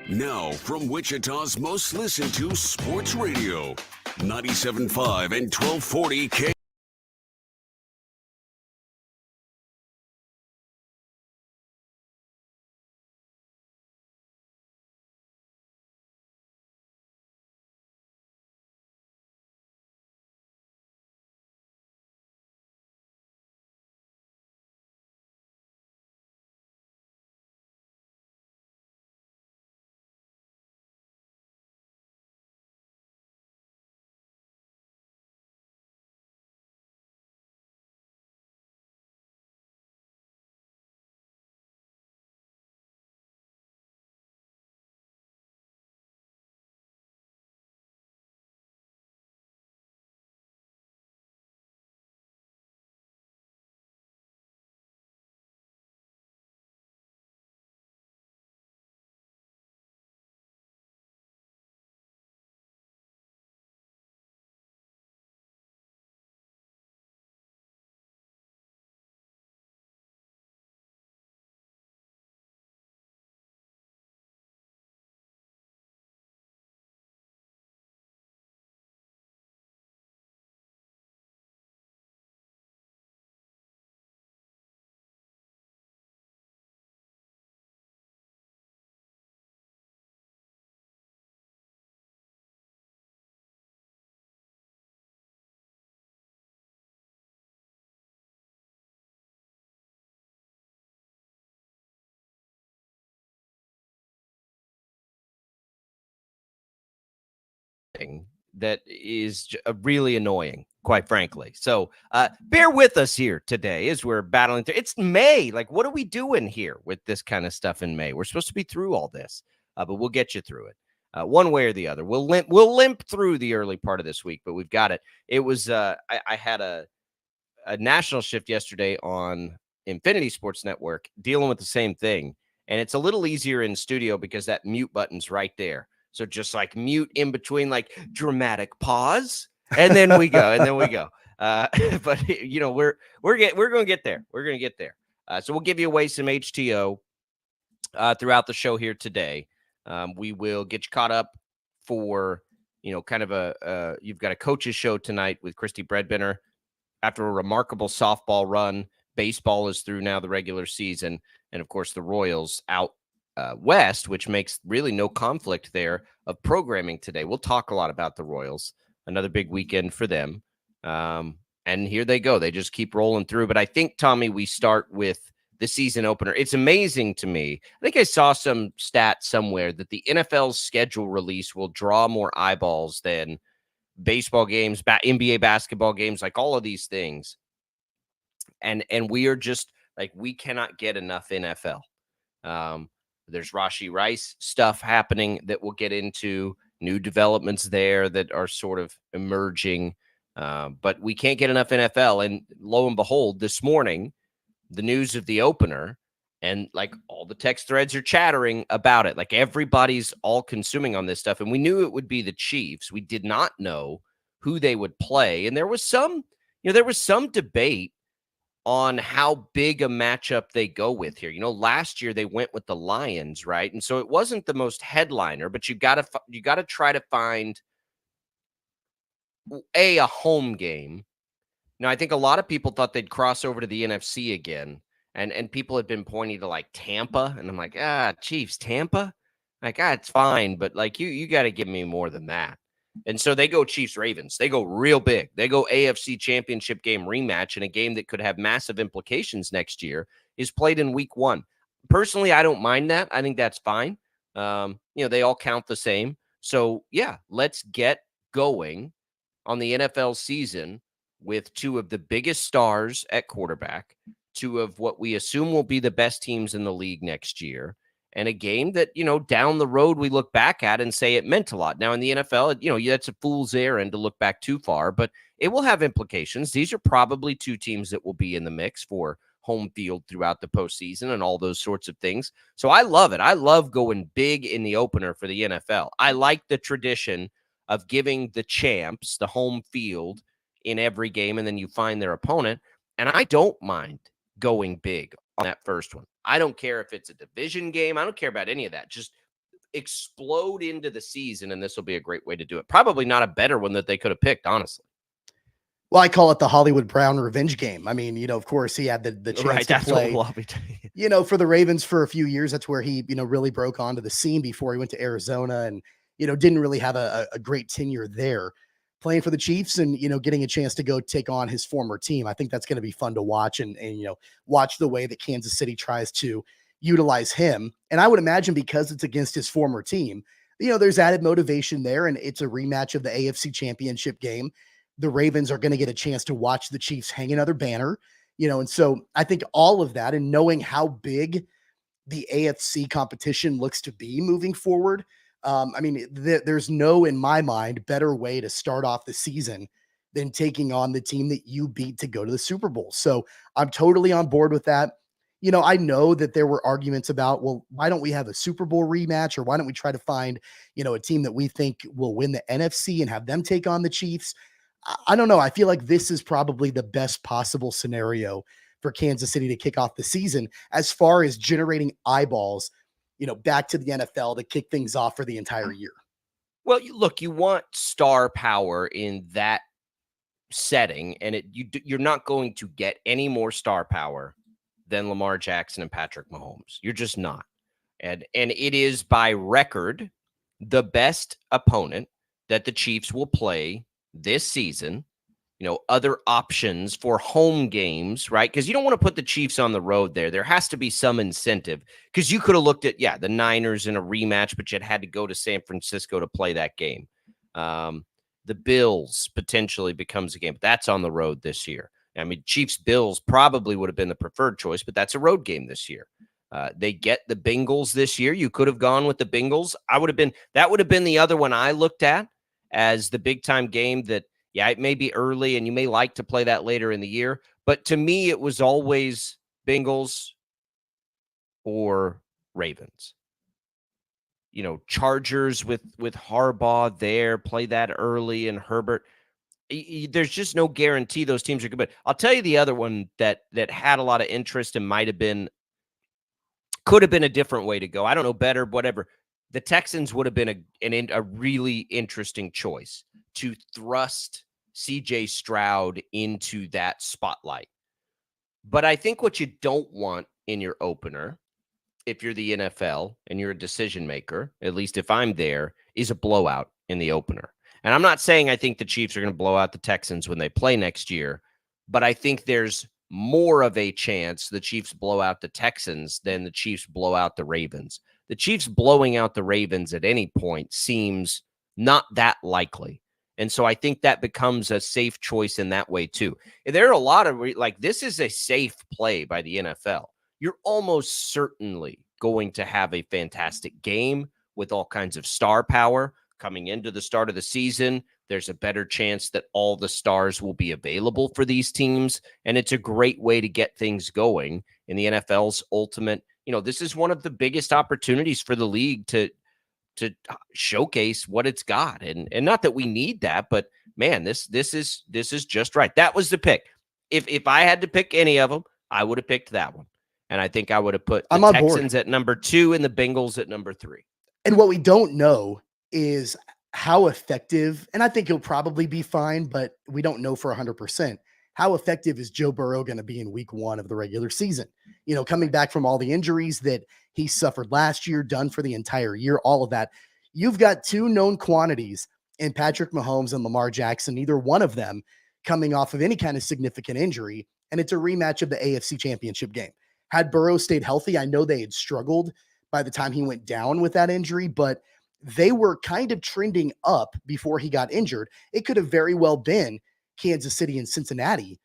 Now, from Wichita's most listened to sports radio, 97.5 and 1240 K. That is really annoying, quite frankly. So bear with us here today as we're battling through. It's May. Like, what are we doing here with this kind of stuff in May? We're supposed to be through all this, but we'll get you through it one way or the other. We'll limp through the early part of this week, but we've got it. It was I had a national shift yesterday on Infinity Sports Network dealing with the same thing, and it's a little easier in studio because that mute button's right there. So just like mute in between, like dramatic pause, and then we go, and then we go. But you know, we're going to get there. We're going to get there. So we'll give you away some HTO throughout the show here today. We will get you caught up for kind of you've got a coach's show tonight with Christy Breadbinner after a remarkable softball run. Baseball is through now, the regular season, and of course the Royals out west, which makes really no conflict there of programming today. We'll talk a lot about the Royals. Another big weekend for them. And here they go. They just keep rolling through. But I think, Tommy, we start with the season opener. It's amazing to me. I think I saw some stat somewhere that the NFL's schedule release will draw more eyeballs than baseball games, NBA basketball games, like all of these things. And we are just like, we cannot get enough NFL. There's Rashee Rice stuff happening that we'll get into, new developments there that are sort of emerging. But we can't get enough NFL. And lo and behold, this morning, the news of the opener, and like all the text threads are chattering about it. Like everybody's all consuming on this stuff. And we knew it would be the Chiefs. We did not know who they would play. And there was some debate on how big a matchup they go with here. Last year they went with the Lions, right? And so it wasn't the most headliner, but you got to try to find a home game. Now, I think a lot of people thought they'd cross over to the NFC again, and people had been pointing to like Tampa, and I'm like, Chiefs, Tampa? Like, it's fine, but like you got to give me more than that. And so they go Chiefs Ravens. They go real big. They go AFC Championship game rematch, and a game that could have massive implications next year is played in week 1. Personally, I don't mind that. I think that's fine. They all count the same. So yeah, let's get going on the NFL season with two of the biggest stars at quarterback, two of what we assume will be the best teams in the league next year, and a game that, down the road we look back at and say it meant a lot. Now in the NFL, that's a fool's errand to look back too far, but it will have implications. These are probably two teams that will be in the mix for home field throughout the postseason and all those sorts of things. So I love it. I love going big in the opener for the NFL. I like the tradition of giving the champs the home field in every game, and then you find their opponent. And I don't mind going big on that first one. I don't care if it's a division game. I don't care about any of that. Just explode into the season, and this will be a great way to do it. Probably not a better one that they could have picked, honestly. Well, I call it the Hollywood Brown revenge game. I mean, of course, he had the chance to play, for the Ravens for a few years. That's where he, really broke onto the scene before he went to Arizona and, didn't really have a great tenure there. Playing for the Chiefs and, getting a chance to go take on his former team. I think that's going to be fun to watch and watch the way that Kansas City tries to utilize him. And I would imagine because it's against his former team, there's added motivation there, and it's a rematch of the AFC Championship game. The Ravens are going to get a chance to watch the Chiefs hang another banner, and so I think all of that and knowing how big the AFC competition looks to be moving forward. There's no, in my mind, better way to start off the season than taking on the team that you beat to go to the Super Bowl. So I'm totally on board with that. I know that there were arguments about, well, why don't we have a Super Bowl rematch, or why don't we try to find, a team that we think will win the NFC and have them take on the Chiefs? I don't know. I feel like this is probably the best possible scenario for Kansas City to kick off the season as far as generating eyeballs, back to the NFL to kick things off for the entire year. Well, you want star power in that setting, and you're not going to get any more star power than Lamar Jackson and Patrick Mahomes. You're just not. And it is by record the best opponent that the Chiefs will play this season. Other options for home games, right? Because you don't want to put the Chiefs on the road there. There has to be some incentive, because you could have looked at, the Niners in a rematch, but you had to go to San Francisco to play that game. The Bills potentially becomes a game, but that's on the road this year. I mean, Chiefs-Bills probably would have been the preferred choice, but that's a road game this year. They get the Bengals this year. You could have gone with the Bengals. That would have been the other one I looked at as the big-time game that, it may be early and you may like to play that later in the year. But to me, it was always Bengals or Ravens. Chargers with Harbaugh there, play that early, and Herbert. There's just no guarantee those teams are good. But I'll tell you the other one that had a lot of interest and could have been a different way to go. I don't know, better, whatever. The Texans would have been a really interesting choice to thrust C.J. Stroud into that spotlight. But I think what you don't want in your opener, if you're the NFL and you're a decision maker, at least if I'm there, is a blowout in the opener. And I'm not saying I think the Chiefs are going to blow out the Texans when they play next year, but I think there's more of a chance the Chiefs blow out the Texans than the Chiefs blow out the Ravens. The Chiefs blowing out the Ravens at any point seems not that likely. And so I think that becomes a safe choice in that way too. There are a lot of, this is a safe play by the NFL. You're almost certainly going to have a fantastic game with all kinds of star power coming into the start of the season. There's a better chance that all the stars will be available for these teams. And it's a great way to get things going in the NFL's ultimate. This is one of the biggest opportunities for the league to showcase what it's got. And not that we need that, but man, this is just right. That was the pick. If I had to pick any of them, I would have picked that one. And I think I would have put the Texans at number 2 and the Bengals at number 3. And what we don't know is how effective, and I think he'll probably be fine, but we don't know for 100%. How effective is Joe Burrow going to be in week 1 of the regular season? Coming back from all the injuries that he suffered last year, done for the entire year, all of that. You've got 2 known quantities in Patrick Mahomes and Lamar Jackson, neither one of them coming off of any kind of significant injury, and it's a rematch of the AFC Championship game. Had Burrow stayed healthy, I know they had struggled by the time he went down with that injury, but they were kind of trending up before he got injured. It could have very well been Kansas City and Cincinnati,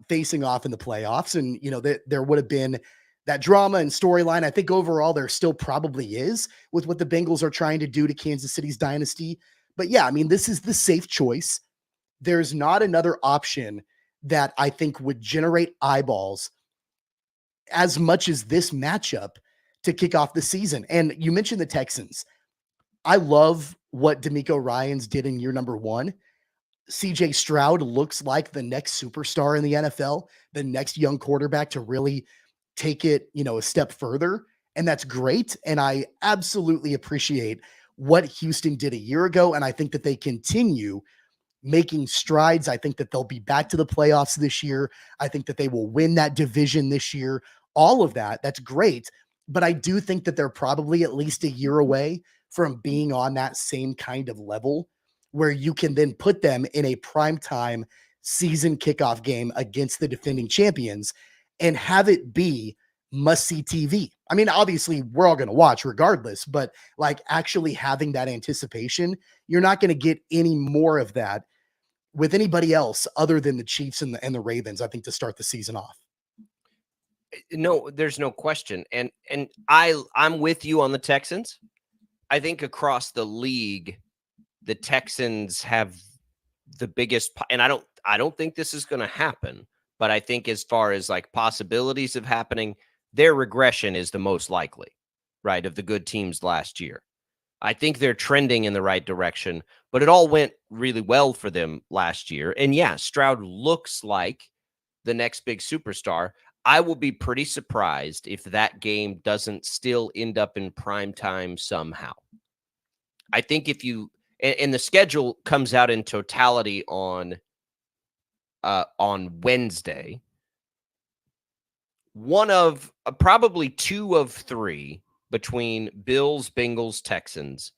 facing off in the playoffs. And, there would have been that drama and storyline. I think overall there still probably is with what the Bengals are trying to do to Kansas City's dynasty. But yeah, this is the safe choice. There's not another option that I think would generate eyeballs as much as this matchup to kick off the season. And you mentioned the Texans. I love what DeMeco Ryans did in year number 1. CJ Stroud looks like the next superstar in the NFL, the next young quarterback to really take it, a step further. And that's great. And I absolutely appreciate what Houston did a year ago. And I think that they continue making strides. I think that they'll be back to the playoffs this year. I think that they will win that division this year. All of that, that's great. But I do think that they're probably at least a year away from being on that same kind of level where you can then put them in a primetime season kickoff game against the defending champions and have it be must-see TV. I mean, obviously, we're all going to watch regardless, but like actually having that anticipation, you're not going to get any more of that with anybody else other than the Chiefs and the Ravens, I think, to start the season off. No, there's no question. And I'm with you on the Texans. I think across the league, the Texans have the biggest, and I don't think this is going to happen, but I think as far as like possibilities of happening, their regression is the most likely, right, of the good teams last year. I think they're trending in the right direction, but it all went really well for them last year. And yeah, Stroud looks like the next big superstar. I will be pretty surprised if that game doesn't still end up in prime time somehow. I think if you, and the schedule comes out in totality on Wednesday, one of probably 2 of 3 between Bills, Bengals, Texans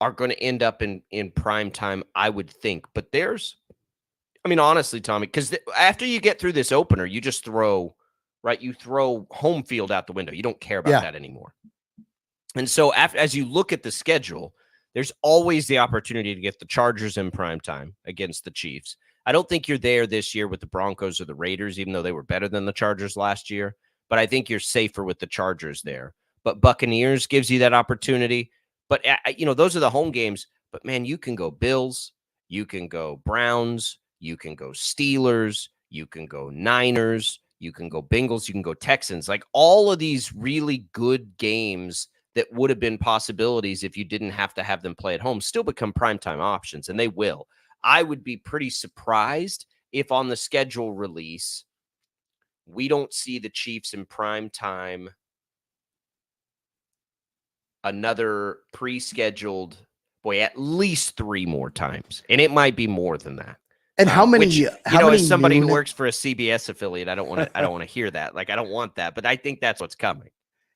are going to end up in prime time, I would think. But honestly, Tommy, because after you get through this opener, you just throw home field out the window. You don't care about that anymore. And so as you look at the schedule, there's always the opportunity to get the Chargers in prime time against the Chiefs. I don't think you're there this year with the Broncos or the Raiders, even though they were better than the Chargers last year. But I think you're safer with the Chargers there. But Buccaneers gives you that opportunity. But, those are the home games. But, man, you can go Bills. You can go Browns. You can go Steelers. You can go Niners. You can go Bengals. You can go Texans. Like all of these really good games that would have been possibilities if you didn't have to have them play at home still become primetime options, and they will. I would be pretty surprised if on the schedule release, we don't see the Chiefs in prime time another pre-scheduled, at least 3 more times. And it might be more than that. And how many, as somebody who works for a CBS affiliate, I don't want to hear that. Like, I don't want that, but I think that's what's coming.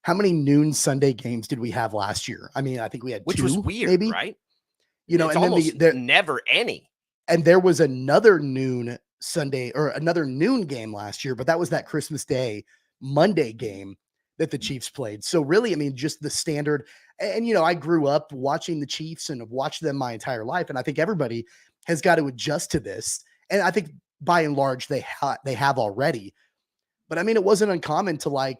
How many noon Sunday games did we have last year? I mean, I think we had 2, which was weird, maybe, right? It's and almost then never any. And there was another noon Sunday or another noon game last year, but that was that Christmas Day Monday game that the Chiefs played. So really, I mean, just the standard. And, I grew up watching the Chiefs and have watched them my entire life. And I think everybody has got to adjust to this. And I think by and large, they have already. But I mean, it wasn't uncommon to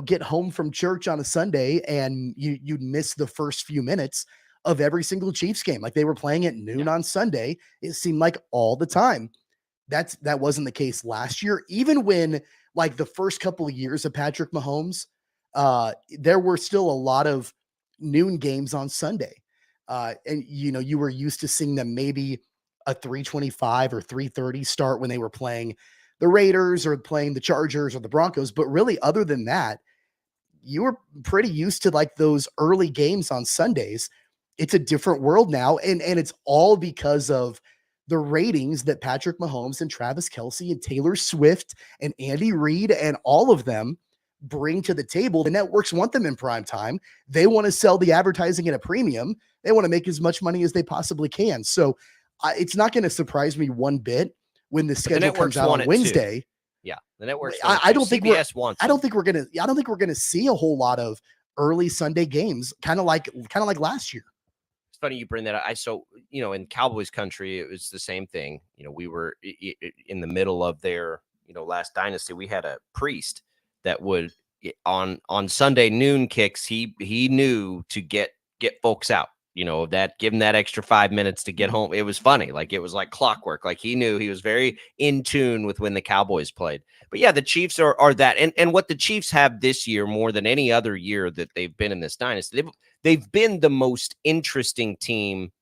get home from church on a Sunday and you'd miss the first few minutes of every single Chiefs game. Like they were playing at noon on Sunday. It seemed like all the time. That wasn't the case last year. Even when like the first couple of years of Patrick Mahomes, there were still a lot of noon games on Sunday. And you were used to seeing them maybe a 3:25 or 3:30 start when they were playing the Raiders or playing the Chargers or the Broncos. But really, other than that, you were pretty used to like those early games on Sundays. It's a different world now. And it's all because of the ratings that Patrick Mahomes and Travis Kelce and Taylor Swift and Andy Reid and all of them bring to the table. The networks want them in prime time. They want to sell the advertising at a premium. They want to make as much money as they possibly can. So it's not going to surprise me one bit when the schedule comes out on Wednesday. Too. Yeah, the networks. I don't think CBS wants. I don't think we're gonna see a whole lot of early Sunday games, kind of like last year. It's funny you bring that up. In Cowboys country, it was the same thing. We were in the middle of their last dynasty. We had a priest that would on Sunday noon kicks. He knew to get folks out. Give him that extra 5 minutes to get home. It was funny. Like, it was like clockwork. Like, he knew, he was very in tune with when the Cowboys played. But yeah, the Chiefs are that. And what the Chiefs have this year more than any other year that they've been in this dynasty, they've been the most interesting team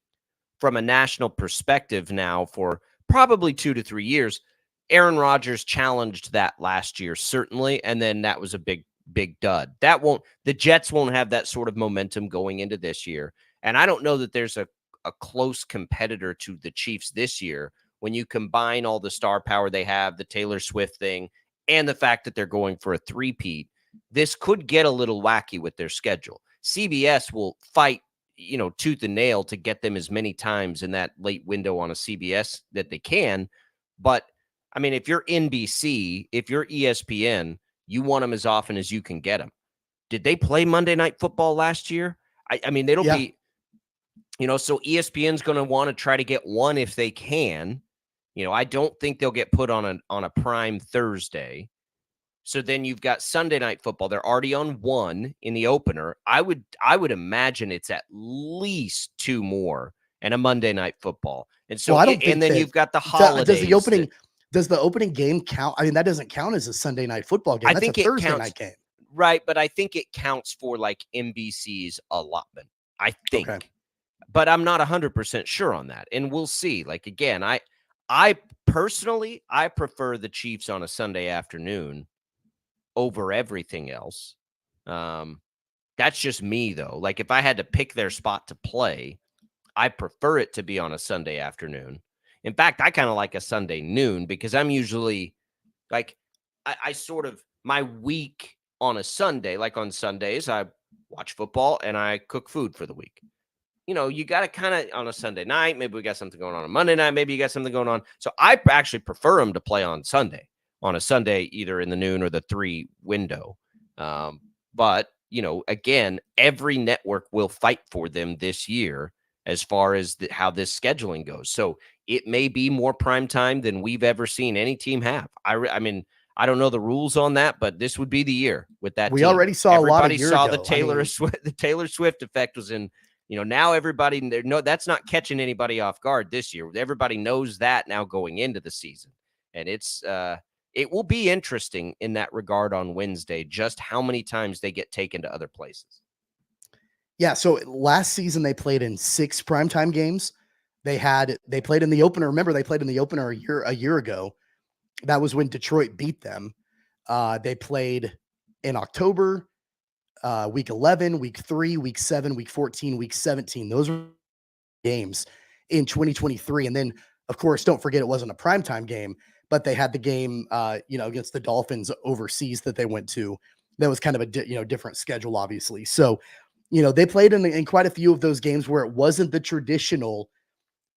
from a national perspective now for probably 2 to 3 years. Aaron Rodgers challenged that last year, certainly. And then that was a big big dud. The Jets won't have that sort of momentum going into this year. And I don't know that there's a close competitor to the Chiefs this year when you combine all the star power they have, the Taylor Swift thing, and the fact that they're going for a three-peat. This could get a little wacky with their schedule. CBS will fight, tooth and nail to get them as many times in that late window on a CBS that they can. But I mean, if you're NBC, if you're ESPN, you want them as often as you can get them. Did they play Monday Night Football last year? I mean, it'll be, so ESPN's going to want to try to get one if they can. I don't think they'll get put on a prime Thursday. So then you've got Sunday Night Football. They're already on one in the opener. I would imagine it's at least two more and a Monday Night Football. And so, and then you've got the holidays. Does the opening game count? I mean, that doesn't count as a Sunday Night Football game. That's a Thursday night game. Right, but I think it counts for like NBC's allotment. I think. Okay. But I'm not 100% sure on that. And we'll see. Like, again, I personally, I prefer the Chiefs on a Sunday afternoon over everything else. That's just me, though. Like, if I had to pick their spot to play, I prefer it to be on a Sunday afternoon. In fact, I kind of like a Sunday noon because I'm usually like, I sort of, my week on a Sunday, like on Sundays, I watch football and I cook food for the week. You got to kind of on a Sunday night, maybe we got something going on Monday night, maybe you got something going on. So I actually prefer them to play on a Sunday, either in the noon or the 3 window. But, again, every network will fight for them this year as far as how this scheduling goes. So it may be more prime time than we've ever seen any team have. I mean, I don't know the rules on that, but this would be the year with that. We already saw a lot of years ago. The Taylor Swift effect was in, now everybody, that's not catching anybody off guard this year. Everybody knows that now going into the season. And it will be interesting in that regard on Wednesday, just how many times they get taken to other places. Yeah, so last season they played in 6 primetime games. They played in the opener. Remember, they played in the opener a year ago. That was when Detroit beat them. They played in October, week 11, week 3, week 7, week 14, week 17. Those were games in 2023. And then, of course, don't forget it wasn't a primetime game, but they had the game, against the Dolphins overseas that they went to. That was kind of a different schedule, obviously. So, they played in quite a few of those games where it wasn't the traditional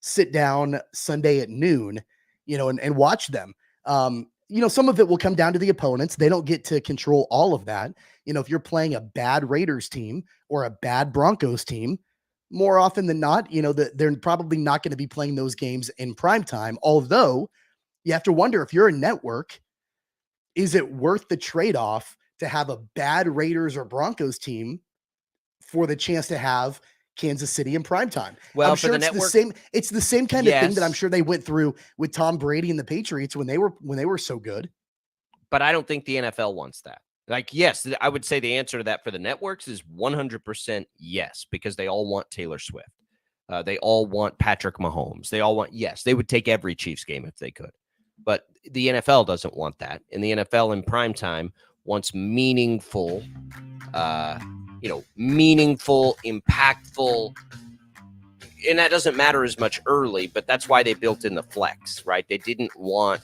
sit down Sunday at noon, and watch them. Some of it will come down to the opponents. They don't get to control all of that. If you're playing a bad Raiders team or a bad Broncos team, more often than not, they're probably not going to be playing those games in prime time. Although you have to wonder, if you're a network, is it worth the trade-off to have a bad Raiders or Broncos team for the chance to have Kansas City in primetime? Well, I'm sure for the network, it's the same kind of thing that I'm sure they went through with Tom Brady and the Patriots when they were so good. But I don't think the NFL wants that. Like, yes, I would say the answer to that for the networks is 100% yes, because they all want Taylor Swift. They all want Patrick Mahomes. They all want, yes, they would take every Chiefs game if they could. But the NFL doesn't want that. And the NFL in primetime wants meaningful, impactful, and that doesn't matter as much early, but that's why they built in the flex, right? They didn't want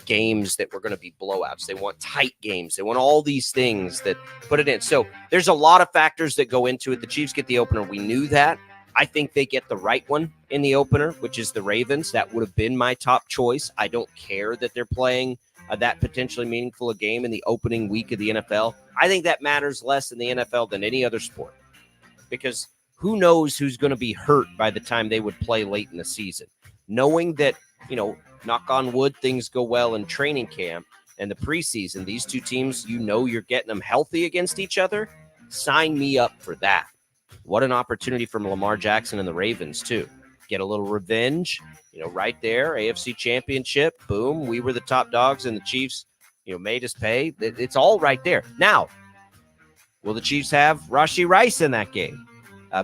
games that were going to be blowouts. They want tight games. They want all these things that put it in. So there's a lot of factors that go into it. The Chiefs get the opener. We knew that. I think they get the right one in the opener, which is the Ravens. That would have been my top choice. I don't care that they're playing that potentially meaningful a game in the opening week of the NFL. I think that matters less in the NFL than any other sport, because who knows who's going to be hurt by the time they would play late in the season. Knowing that, knock on wood, things go well in training camp and the preseason, these two teams, you're getting them healthy against each other. Sign me up for that. What an opportunity from Lamar Jackson and the Ravens, too. Get a little revenge, right there, AFC Championship, boom, we were the top dogs and the Chiefs, made us pay. It's all right there. Now, will the Chiefs have Rashee Rice in that game?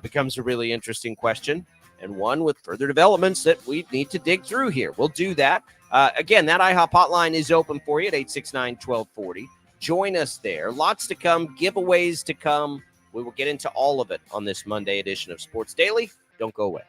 Becomes a really interesting question, and one with further developments that we need to dig through here. We'll do that. Again, that IHOP hotline is open for you at 869-1240. Join us there. Lots to come, giveaways to come. We will get into all of it on this Monday edition of Sports Daily. Don't go away.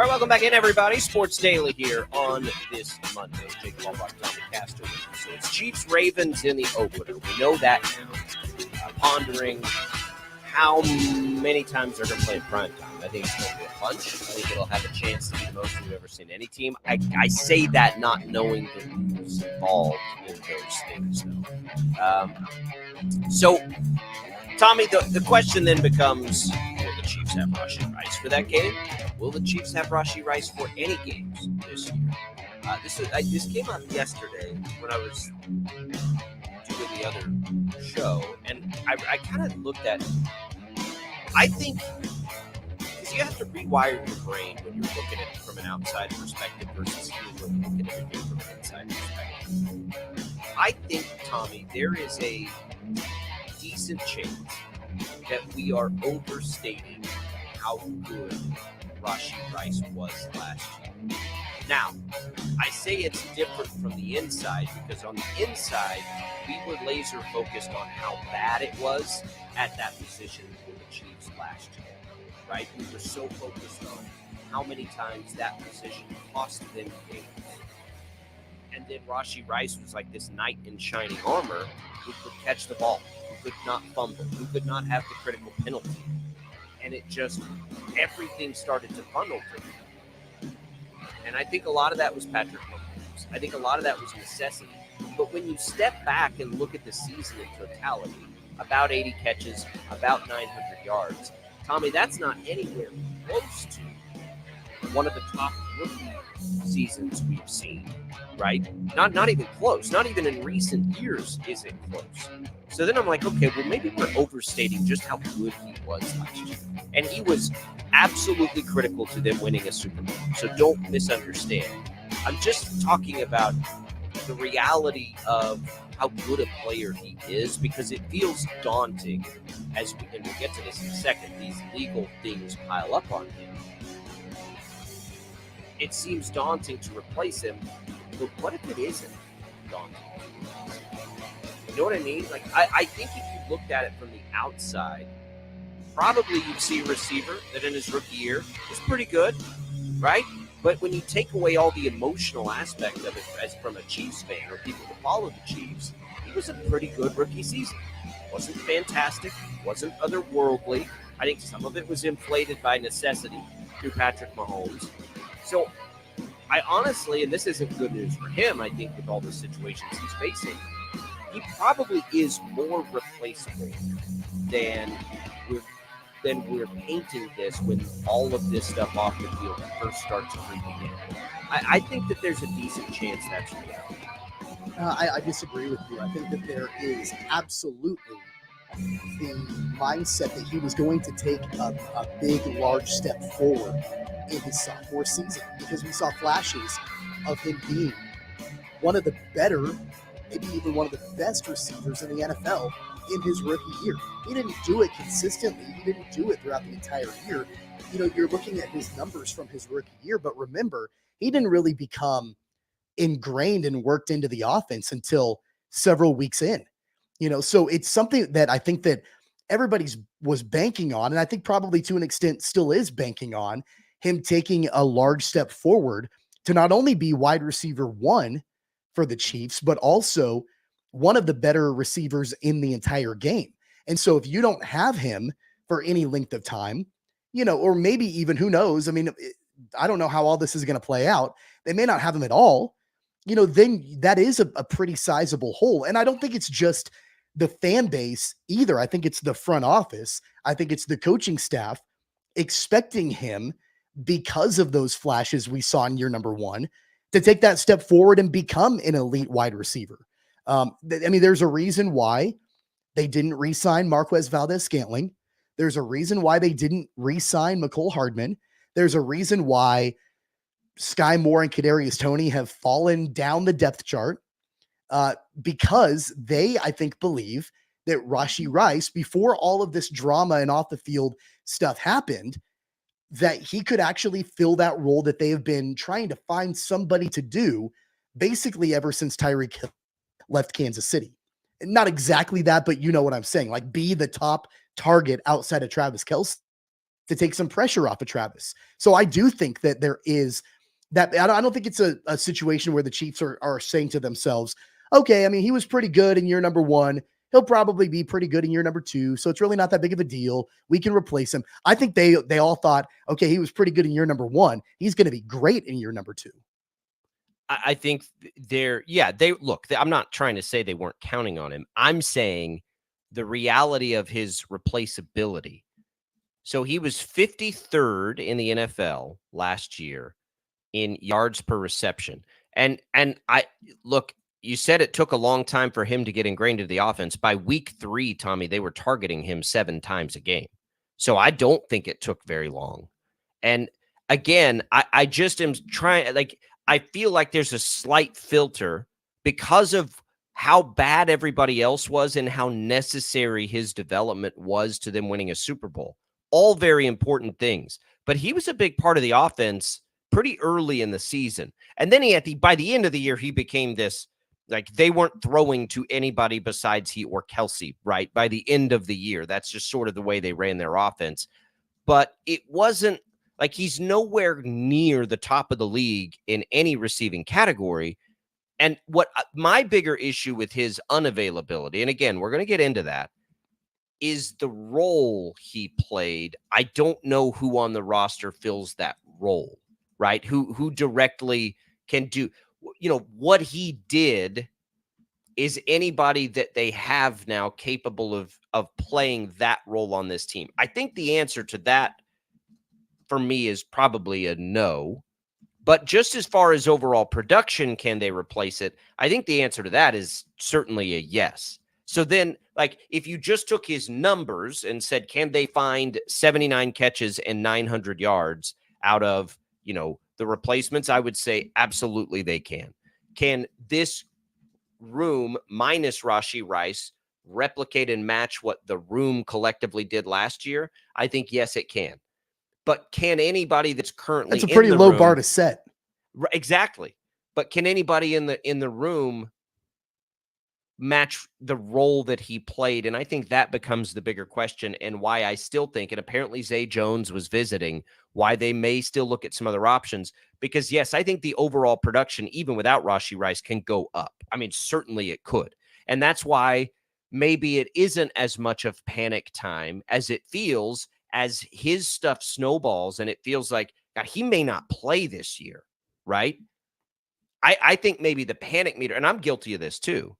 All right, welcome back in, everybody. Sports Daily here on this Monday. Jake Albracht on the Castor. So it's Chiefs-Ravens in the opener. We know that now. Pondering how many times they're going to play in prime time. I think it's going to be a bunch. I think it'll have a chance to be the most we've ever seen any team. I say that not knowing the rules involved in those things, though. So, Tommy, the question then becomes, will the Chiefs have Rashee Rice for that game? Will the Chiefs have Rashee Rice for any games this year? This came up yesterday when I was doing the other show, and I kind of looked at, I think, because you have to rewire your brain when you're looking at it from an outside perspective versus when you're looking at it from an inside perspective. I think, Tommy, there is a decent chance that we are overstating how good Rashee Rice was last year. Now, I say it's different from the inside because on the inside, we were laser focused on how bad it was at that position for the Chiefs last year, right? We were so focused on how many times that position cost them games. And then Rashee Rice was like this knight in shining armor who could catch the ball, who could not fumble, who could not have the critical penalty. And it just, everything started to funnel to him. And I think a lot of that was Patrick Mahomes. I think a lot of that was necessity. But when you step back and look at the season in totality, about 80 catches, about 900 yards, Tommy, that's not anywhere close to one of the top rookie seasons we've seen, right? Not even close. Not even in recent years is it close. So then I'm like, okay, well, maybe we're overstating just how good he was last year. And he was absolutely critical to them winning a Super Bowl. So don't misunderstand. I'm just talking about the reality of how good a player he is, because it feels daunting as we, and we'll get to this in a second, these legal things pile up on him. It seems daunting to replace him, but what if it isn't daunting? You know what I mean? Like, I think if you looked at it from the outside, probably you'd see a receiver that in his rookie year was pretty good, right? But when you take away all the emotional aspect of it, as from a Chiefs fan or people who follow the Chiefs, he was a pretty good rookie season. Wasn't fantastic, wasn't otherworldly. I think some of it was inflated by necessity through Patrick Mahomes. So I honestly, and this isn't good news for him, I think with all the situations he's facing, he probably is more replaceable than we're painting this when all of this stuff off the field first starts creeping in. I think that there's a decent chance that's reality. I disagree with you. I think that there is absolutely the mindset that he was going to take a big, large step forward in his sophomore season, because we saw flashes of him being one of the better, maybe even one of the best receivers in the NFL in his rookie year. He didn't do it consistently. He didn't do it throughout the entire year. You know, you're looking at his numbers from his rookie year, but remember, he didn't really become ingrained and worked into the offense until several weeks in. You know, so it's something that I think that everybody's was banking on, and I think probably to an extent still is banking on him taking a large step forward to not only be wide receiver one for the Chiefs, but also one of the better receivers in the entire game. And so if you don't have him for any length of time, you know, or maybe even, who knows? I mean, I don't know how all this is going to play out. They may not have him at all, you know, then that is a pretty sizable hole. And I don't think it's just the fan base either. I think it's the front office. I think it's the coaching staff expecting him, because of those flashes we saw in year number one, to take that step forward and become an elite wide receiver. I mean, there's a reason why they didn't re-sign Marquez Valdez-Scantling. There's a reason why they didn't re-sign McCole Hardman. There's a reason why Sky Moore and Kadarius Toney have fallen down the depth chart, because they, I think, believe that Rashee Rice, before all of this drama and off the field stuff happened, that he could actually fill that role that they have been trying to find somebody to do basically ever since Tyreek Hill left Kansas City. Not exactly that, but you know what I'm saying, like be the top target outside of Travis Kelce. to take some pressure off of Travis. So I do think that there is that. I don't think it's a situation where the Chiefs are saying to themselves, okay, I mean, he was pretty good in year number 1. He'll probably be pretty good in year number 2. So it's really not that big of a deal. We can replace him. I think they all thought, okay, he was pretty good in year number 1. He's going to be great in year number 2. I think they look, I'm not trying to say they weren't counting on him. I'm saying the reality of his replaceability. So he was 53rd in the NFL last year in yards per reception. And I look, you said it took a long time for him to get ingrained into the offense. By week 3, Tommy, they were targeting him 7 times a game. So I don't think it took very long. And again, I just am trying, like, I feel like there's a slight filter because of how bad everybody else was and how necessary his development was to them winning a Super Bowl. All very important things. But he was a big part of the offense pretty early in the season. And then by the end of the year, he became this, like, they weren't throwing to anybody besides he or Kelsey, right? By the end of the year, that's just sort of the way they ran their offense. But it wasn't like he's nowhere near the top of the league in any receiving category. And what my bigger issue with his unavailability, and again, we're going to get into that, is the role he played. I don't know who on the roster fills that role, right? Who directly can do, what he did. Is anybody that they have now capable of playing that role on this team? I think the answer to that for me is probably a no. But just as far as overall production, can they replace it? I think the answer to that is certainly a yes. So then, like, if you just took his numbers and said, can they find 79 catches and 900 yards out of, the replacements? I would say absolutely they can. Can this room minus Rashee Rice replicate and match what the room collectively did last year? I think, yes, it can. But can anybody that's currently that's a pretty low bar to set. Exactly. But can anybody in the room match the role that he played? And I think that becomes the bigger question, and why I still think, and apparently Zay Jones was visiting, why they may still look at some other options. Because yes, I think the overall production, even without Rashee Rice, can go up. I mean, certainly it could. And that's why maybe it isn't as much of panic time as it feels, as his stuff snowballs and it feels like, God, he may not play this year, right? I think maybe the panic meter, and I'm guilty of this too,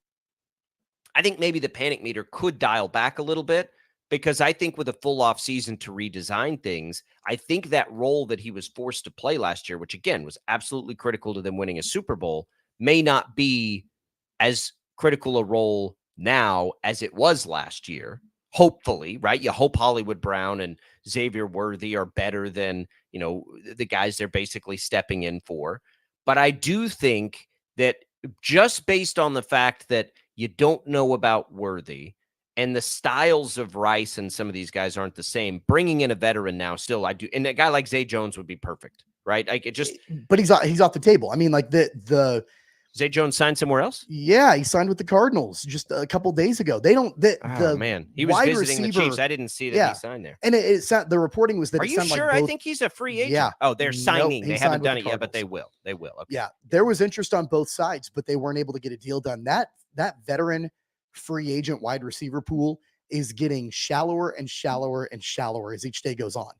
I think maybe the panic meter could dial back a little bit, because I think with a full off season to redesign things, I think that role that he was forced to play last year, which again was absolutely critical to them winning a Super Bowl, may not be as critical a role now as it was last year. Hopefully, right? You hope Hollywood Brown and Xavier Worthy are better than, the guys they're basically stepping in for. But I do think that just based on the fact that you don't know about Worthy and the styles of Rice and some of these guys aren't the same, bringing in a veteran now still, I do. And a guy like Zay Jones would be perfect, right? Like it just, but he's off the table. I mean, like the Zay Jones signed somewhere else? Yeah, he signed with the Cardinals just a couple days ago. They don't. Man, he was visiting the Chiefs. I didn't see that he signed there. And the reporting was that. Are you sure? I think he's a free agent. Yeah. Oh, they're signing. They haven't done it yet, but they will. They will. Okay. Yeah, there was interest on both sides, but they weren't able to get a deal done. That veteran free agent wide receiver pool is getting shallower and shallower and shallower as each day goes on.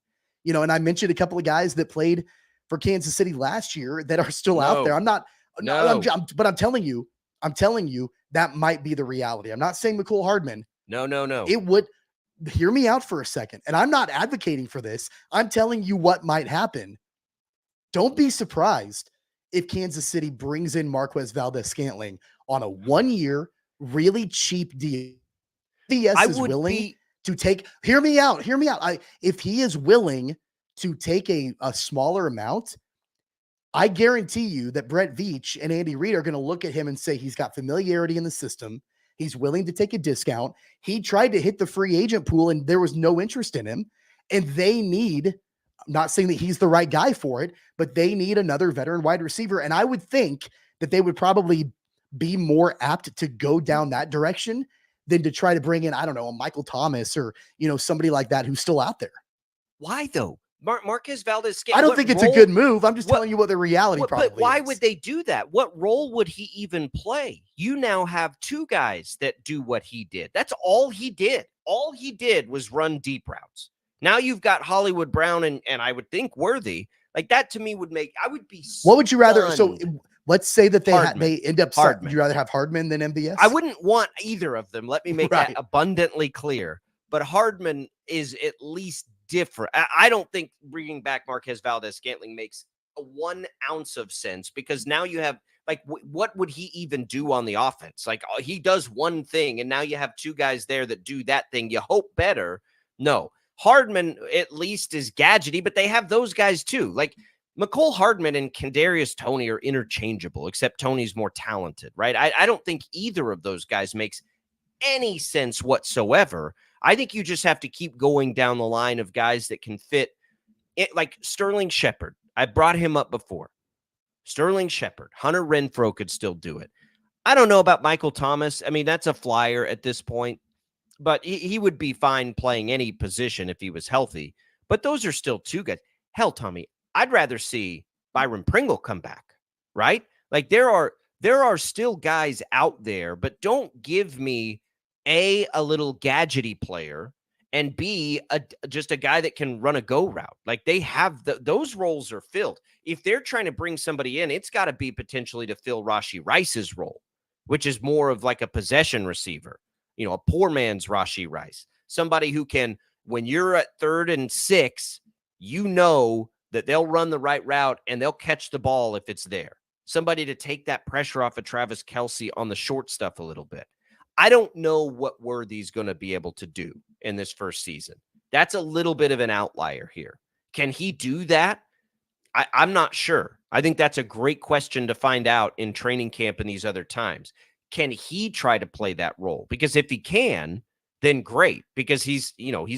And I mentioned a couple of guys that played for Kansas City last year that are still out there. But I'm telling you that might be the reality. I'm not saying McCole Hardman. No. It would, hear me out for a second. And I'm not advocating for this. I'm telling you what might happen. Don't be surprised if Kansas City brings in Marquez Valdez-Scantling on a 1-year, really cheap deal. VS is willing to take, hear me out. If he is willing to take a smaller amount, I guarantee you that Brett Veach and Andy Reid are going to look at him and say he's got familiarity in the system. He's willing to take a discount. He tried to hit the free agent pool and there was no interest in him. And they need, I'm not saying that he's the right guy for it, but they need another veteran wide receiver. And I would think that they would probably be more apt to go down that direction than to try to bring in, I don't know, a Michael Thomas or, somebody like that who's still out there. Why though? Marquez Valdez. I don't think it's a good move. I'm just telling you what the reality probably But why is. would they do that? What role would he even play? You now have two guys that do what he did. That's all he did. All he did was run deep routes. Now you've got Hollywood Brown and I would think Worthy. Like that to me would make, I would be What would you rather? stunned. So let's say that they end up, would you rather have Hardman than MVS? I wouldn't want either of them. Let me make that abundantly clear. But Hardman is at least different. I don't think bringing back Marquez Valdez-Scantling makes 1 ounce of sense, because now you have, like, what would he even do on the offense? Like, he does one thing, and now you have two guys there that do that thing. You hope better. No. Hardman at least is gadgety, but they have those guys too. Like, McCole Hardman and Kadarius Toney are interchangeable, except Toney's more talented, right? I don't think either of those guys makes any sense whatsoever. I think you just have to keep going down the line of guys that can fit it, like Sterling Shepard. I brought him up before. Sterling Shepard. Hunter Renfrow could still do it. I don't know about Michael Thomas. I mean, that's a flyer at this point, but he would be fine playing any position if he was healthy. But those are still two guys. Hell, Tommy, I'd rather see Byron Pringle come back, right? Like there are still guys out there, but don't give me a little gadgety player and B, just a guy that can run a go route. Like they have those roles are filled. If they're trying to bring somebody in, it's got to be potentially to fill Rashee Rice's role, which is more of like a possession receiver, you know, a poor man's Rashee Rice, somebody who can, when you're at 3rd and 6, you know that they'll run the right route and they'll catch the ball if it's there. Somebody to take that pressure off of Travis Kelce on the short stuff a little bit. I don't know what Worthy's going to be able to do in this first season. That's a little bit of an outlier here. Can he do that? I'm not sure. I think that's a great question to find out in training camp and these other times. Can he try to play that role? Because if he can, then great, because he's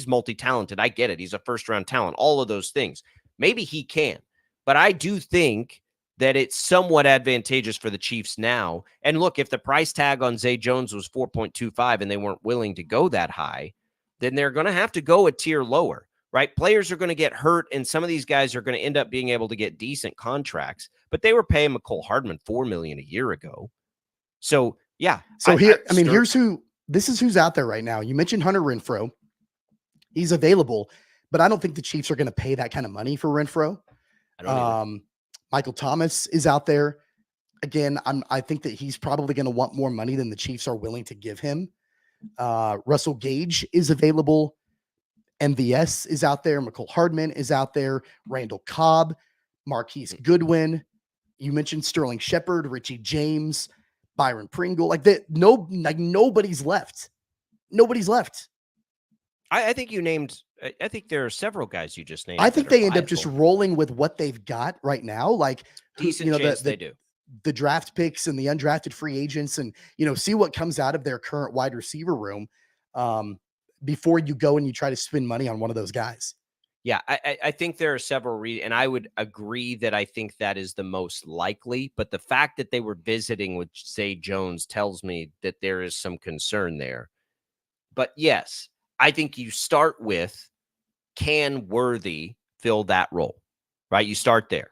multi-talented. I get it. He's a first-round talent, all of those things. Maybe he can. But I do think that it's somewhat advantageous for the Chiefs now. And look, if the price tag on Zay Jones was 4.25 and they weren't willing to go that high, then they're going to have to go a tier lower, right? Players are going to get hurt, and some of these guys are going to end up being able to get decent contracts, but they were paying McCole Hardman $4 million a year ago. So, yeah. So here's who's out there right now. You mentioned Hunter Renfrow. He's available, but I don't think the Chiefs are going to pay that kind of money for Renfrow. I don't Michael Thomas is out there. Again, I think that he's probably going to want more money than the Chiefs are willing to give him. Russell Gage is available. MVS is out there. McCole Hardman is out there. Randall Cobb, Marquise Goodwin. You mentioned Sterling Shepard, Richie James, Byron Pringle. Nobody's left. Nobody's left. I think you named. I think there are several guys you just named. I think they end up just rolling with what they've got right now. Like decent chance they do. The draft picks and the undrafted free agents, and see what comes out of their current wide receiver room before you go and you try to spend money on one of those guys. Yeah, I think there are several reasons, and I would agree that I think that is the most likely. But the fact that they were visiting with Zay Jones tells me that there is some concern there. But yes, I think you start with, can Worthy fill that role, right? You start there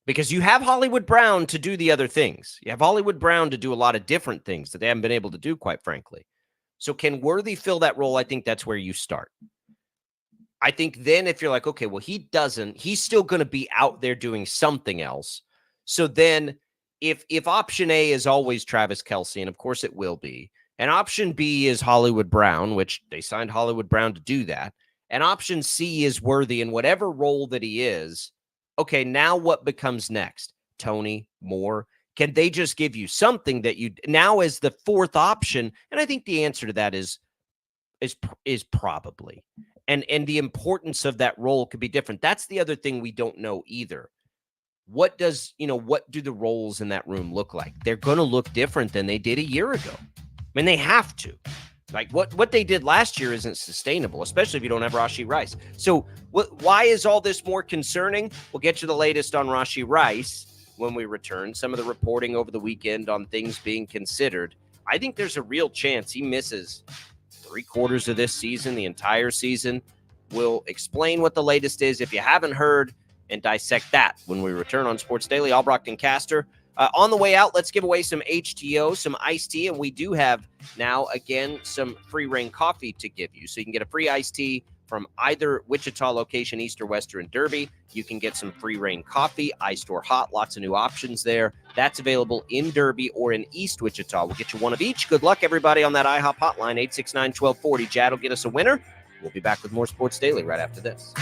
because you have Hollywood Brown to do the other things. You have Hollywood Brown to do a lot of different things that they haven't been able to do, quite frankly. So can Worthy fill that role? I think that's where you start. I think then if you're like, okay, well, he doesn't, he's still going to be out there doing something else. So then if option A is always Travis Kelce, and of course it will be, and option B is Hollywood Brown, which they signed Hollywood Brown to do that, and option C is Worthy in whatever role that he is, okay, now what becomes next? Toney, Moore? Can they just give you something that you now as the fourth option? And I think the answer to that is probably. And the importance of that role could be different. That's the other thing we don't know either. What do the roles in that room look like? They're going to look different than they did a year ago. I mean, they have to. Like what they did last year isn't sustainable, especially if you don't have Rashee Rice. So why is all this more concerning? We'll get you the latest on Rashee Rice when we return. Some of the reporting over the weekend on things being considered. I think there's a real chance he misses 3/4 of this season, the entire season. We'll explain what the latest is if you haven't heard and dissect that when we return on Sports Daily. Albracht and Castor. On the way out, let's give away some HTO, some iced tea, and we do have now, again, some free reign coffee to give you. So you can get a free iced tea from either Wichita location, East or West, or in Derby. You can get some free reign coffee, iced or hot, lots of new options there. That's available in Derby or in East Wichita. We'll get you one of each. Good luck, everybody, on that IHOP hotline, 869-1240. Jad will get us a winner. We'll be back with more Sports Daily right after this.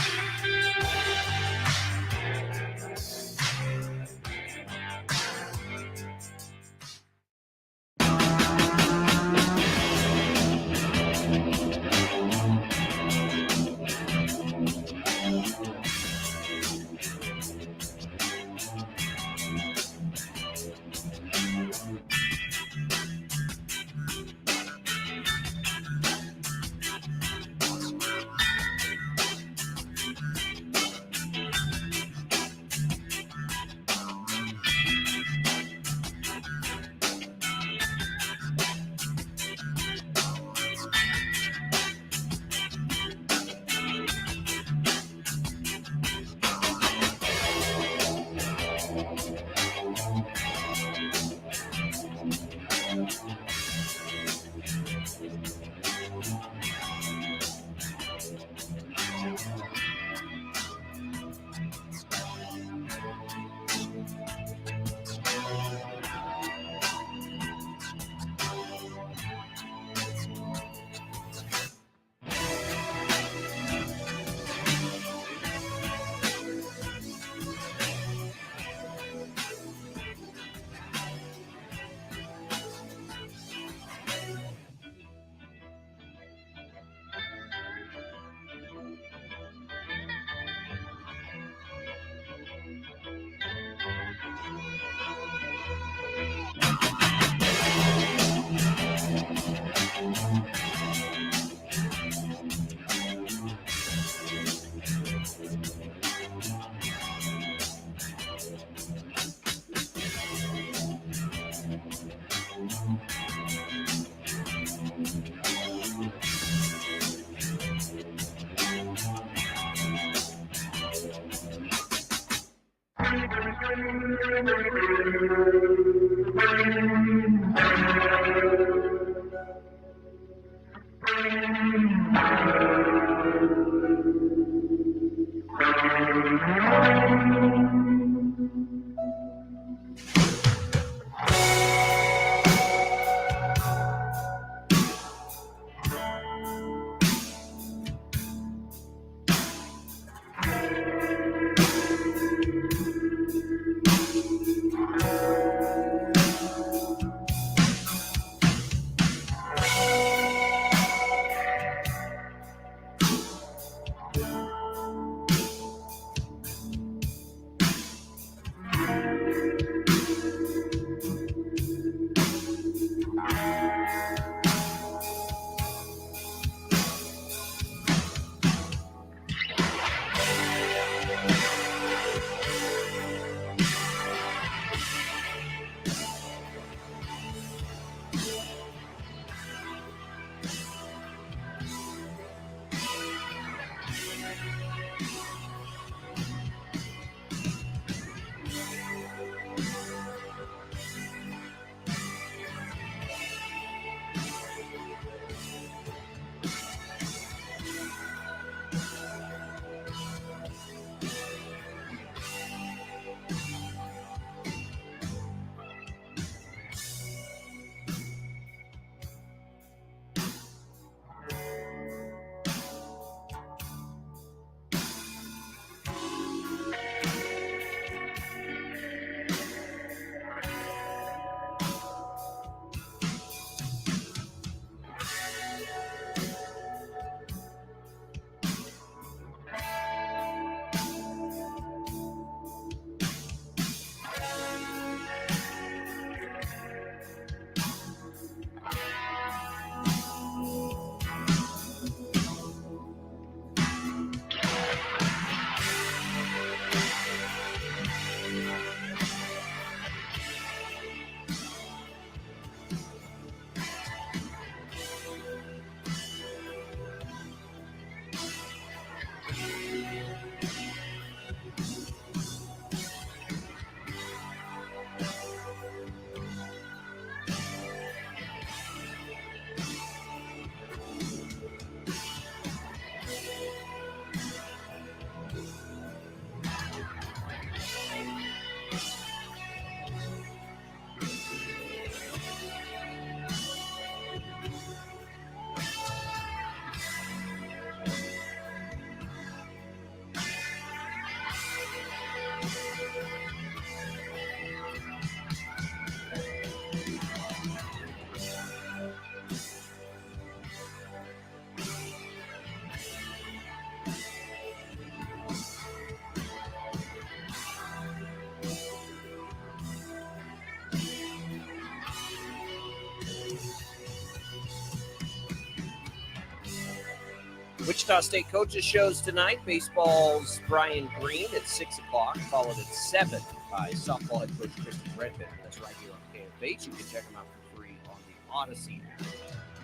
Wichita State coaches shows tonight. Baseball's Brian Green at 6 o'clock, followed at 7 by softball head coach Kristen Redmond. That's right here on KFH. You can check them out for free on the Odyssey app.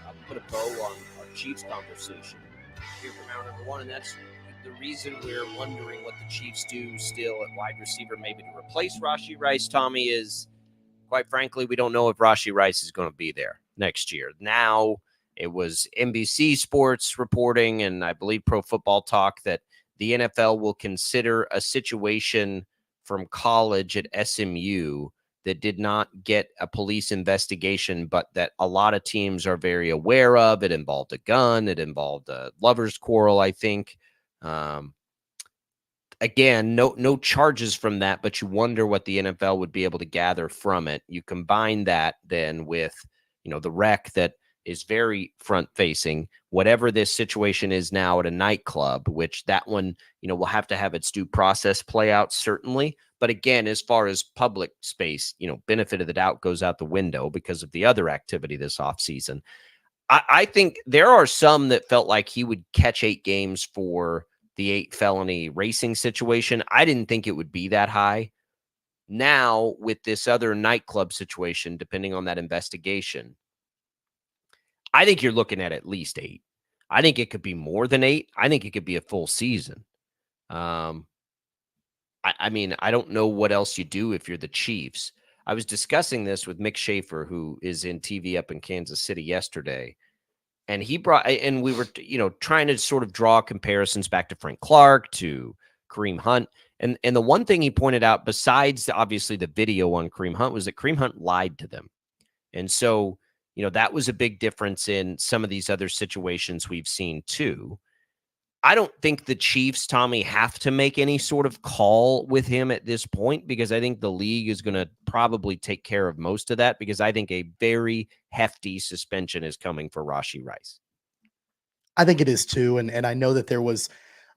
I'll put a bow on our Chiefs conversation here from hour number 1, and that's the reason we're wondering what the Chiefs do still at wide receiver, maybe to replace Rashee Rice, Tommy, is, quite frankly, we don't know if Rashee Rice is going to be there next year. Now, it was NBC Sports reporting, and I believe Pro Football Talk, that the NFL will consider a situation from college at SMU that did not get a police investigation, but that a lot of teams are very aware of. It involved a gun. It involved a lover's quarrel, I think. Again, no charges from that, but you wonder what the NFL would be able to gather from it. You combine that then with, the wreck that is very front-facing, whatever this situation is now at a nightclub, which that one, will have to have its due process play out, certainly. But again, as far as public space, benefit of the doubt goes out the window because of the other activity this offseason. I think there are some that felt like he would catch 8 games for the 8 felony racing situation. I didn't think it would be that high. Now, with this other nightclub situation, depending on that investigation, I think you're looking at least 8. I think it could be more than 8. I think it could be a full season. I mean, I don't know what else you do if you're the Chiefs. I was discussing this with Mick Schaefer, who is in TV up in Kansas City yesterday. And we were, trying to sort of draw comparisons back to Frank Clark, to Kareem Hunt. And the one thing he pointed out, besides obviously the video on Kareem Hunt, was that Kareem Hunt lied to them. And so, that was a big difference in some of these other situations we've seen too. I don't think the Chiefs, Tommy, have to make any sort of call with him at this point, because I think the league is going to probably take care of most of that, because I think a very hefty suspension is coming for Rashee Rice. I think it is too. And I know that there was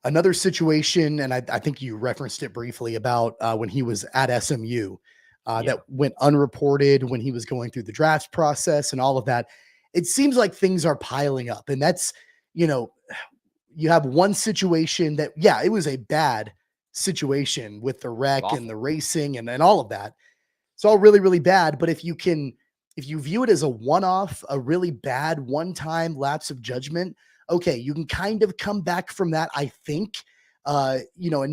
another situation, and I think you referenced it briefly, about when he was at SMU. That went unreported when he was going through the draft process and all of that. It seems like things are piling up, and that's, you have one situation that, it was a bad situation with the wreck and the racing and all of that. It's all really, really bad. But if you view it as a one-off, a really bad one-time lapse of judgment, okay, you can kind of come back from that, I think. And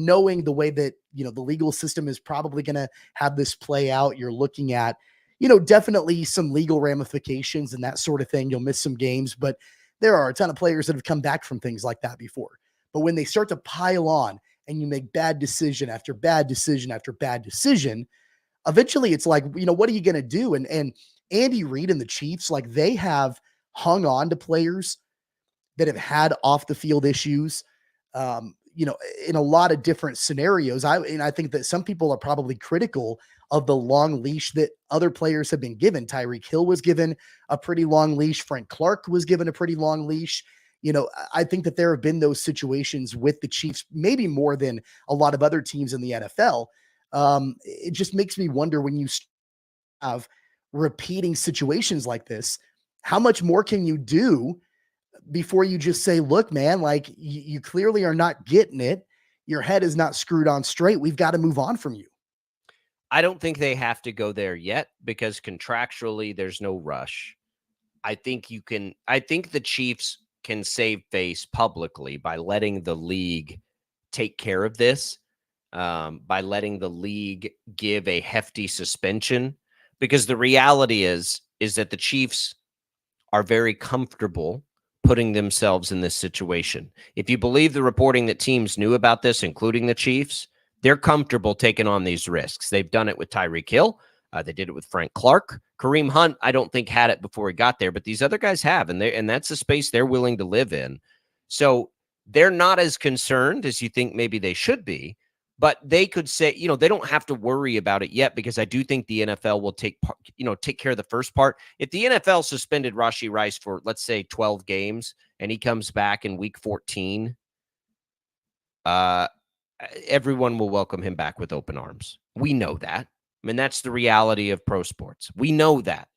knowing the way that, the legal system is probably going to have this play out, you're looking at, definitely some legal ramifications and that sort of thing. You'll miss some games, but there are a ton of players that have come back from things like that before. But when they start to pile on and you make bad decision after bad decision after bad decision, eventually it's like, what are you going to do? And Andy Reid and the Chiefs, like, they have hung on to players that have had off the field issues, in a lot of different scenarios. I think that some people are probably critical of the long leash that other players have been given. Tyreek Hill was given a pretty long leash. Frank Clark was given a pretty long leash. I think that there have been those situations with the Chiefs, maybe more than a lot of other teams in the NFL. It just makes me wonder, when you have repeating situations like this, how much more can you do before you just say, look, man, like, you clearly are not getting it. Your head is not screwed on straight. We've got to move on from you. I don't think they have to go there yet, because contractually there's no rush. I think the Chiefs can save face publicly by letting the league take care of this, by letting the league give a hefty suspension, because the reality is that the Chiefs are very comfortable putting themselves in this situation. If you believe the reporting that teams knew about this, including the Chiefs, they're comfortable taking on these risks. They've done it with Tyreek Hill. They did it with Frank Clark. Kareem Hunt, I don't think, had it before he got there, but these other guys have, and that's a space they're willing to live in. So they're not as concerned as you think maybe they should be, but they could say, they don't have to worry about it yet, because I do think the NFL will take care of the first part. If the NFL suspended Rashee Rice for, let's say, 12 games, and he comes back in week 14, everyone will welcome him back with open arms. We know that. I mean, that's the reality of pro sports. We know that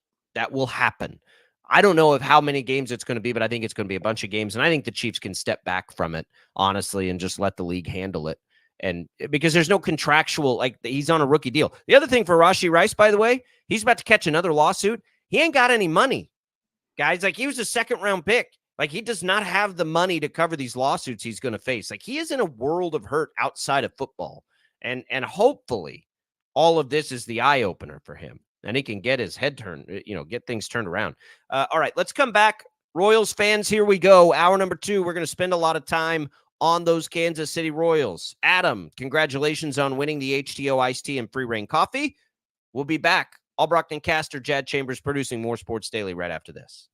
will happen. I don't know of how many games it's going to be, but I think it's going to be a bunch of games. And I think the Chiefs can step back from it, honestly, and just let the league handle it. And because there's no contractual, like he's on a rookie deal. The other thing for Rashee Rice, by the way, he's about to catch another lawsuit. He ain't got any money, guys. Like he was a 2nd-round pick. Like he does not have the money to cover these lawsuits he's going to face. Like he is in a world of hurt outside of football. And hopefully all of this is the eye opener for him. And he can get his head turned, get things turned around. All right, let's come back. Royals fans, here we go. Hour number 2. We're going to spend a lot of time on those Kansas City Royals. Adam, congratulations on winning the HTO iced tea and free reign coffee. We'll be back. Albracht and Castor, Jad Chambers producing more Sports Daily right after this.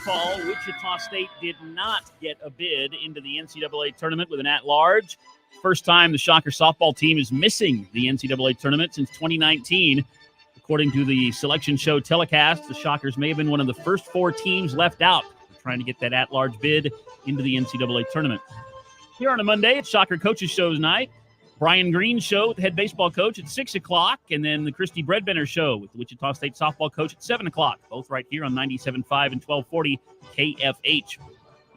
football, Wichita State did not get a bid into the NCAA tournament with an at-large. First time the Shocker softball team is missing the NCAA tournament since 2019. According to the selection show telecast, the Shockers may have been one of the first 4 teams left out trying to get that at-large bid into the NCAA tournament. Here on a Monday, it's Shocker Coaches Shows night. Brian Green's show with the head baseball coach at 6 o'clock, and then the Christy Breadbender show with the Wichita State softball coach at 7 o'clock, both right here on 97.5 and 1240 KFH.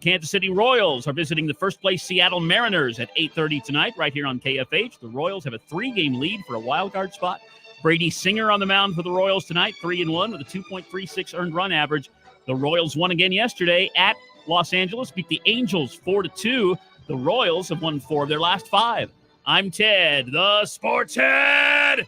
Kansas City Royals are visiting the first-place Seattle Mariners at 8:30 tonight right here on KFH. The Royals have a 3-game lead for a wild card spot. Brady Singer on the mound for the Royals tonight, 3-1 with a 2.36 earned run average. The Royals won again yesterday at Los Angeles, beat the Angels 4-2. The Royals have won 4 of their last 5. I'm Ted, the Sports Head.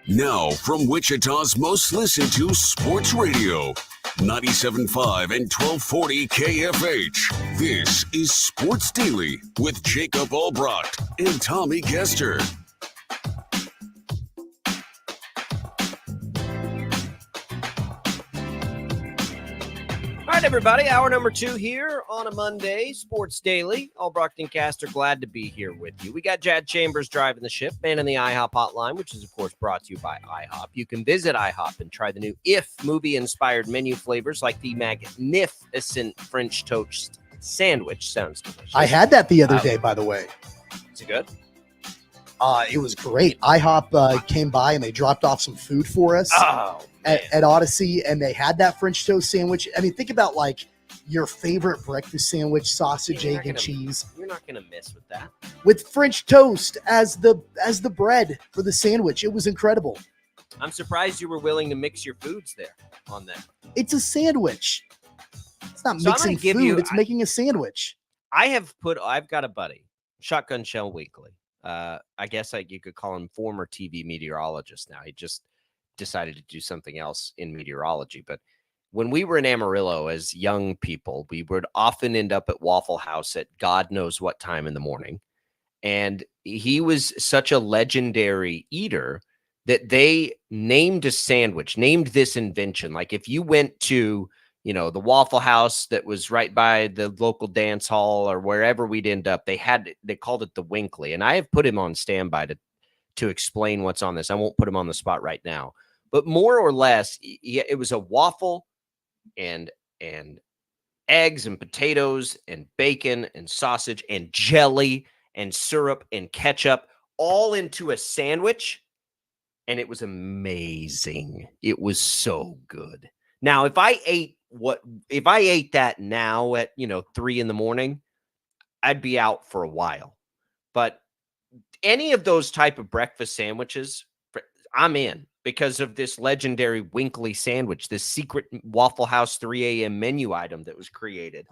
Now, from Wichita's most listened to sports radio, 97.5 and 1240 KFH. This is Sports Daily with Jacob Albracht and Tommy Castor. All right, everybody, hour number 2 here on a Monday, Sports Daily. Albracht and Castor, glad to be here with you. We got Jad Chambers driving the ship, man in the IHOP hotline, which is, of course, brought to you by IHOP. You can visit IHOP and try the new If movie-inspired menu flavors like the magnificent French toast sandwich. Sounds delicious. I had that the other day, by the way. Is it good? It was great. IHOP came by and they dropped off some food for us. Oh, at Odyssey, and they had that French toast sandwich. I mean, think about like your favorite breakfast sandwich, sausage, egg, and cheese. You're not gonna miss with that. With French toast as the bread for the sandwich. It was incredible. I'm surprised you were willing to mix your foods there on that. It's a sandwich. It's not So mixing food. It's making a sandwich. I've got a buddy, Shotgun Shell Weekly. I guess you could call him former TV meteorologist now. He just decided to do something else in meteorology. But when we were in Amarillo as young people, we would often end up at Waffle House at God knows what time in the morning. And he was such a legendary eater that they named a sandwich, named this invention. Like if you went to, the Waffle House that was right by the local dance hall or wherever we'd end up, they called it the Winkley. And I have put him on standby to explain what's on this. I won't put him on the spot right now. But more or less, it was a waffle and eggs and potatoes and bacon and sausage and jelly and syrup and ketchup all into a sandwich. And it was amazing. It was so good. Now, if I ate that now at 3 a.m, I'd be out for a while. But any of those type of breakfast sandwiches, I'm in. Because of this legendary Winkley sandwich, this secret Waffle House 3 a.m. menu item that was created.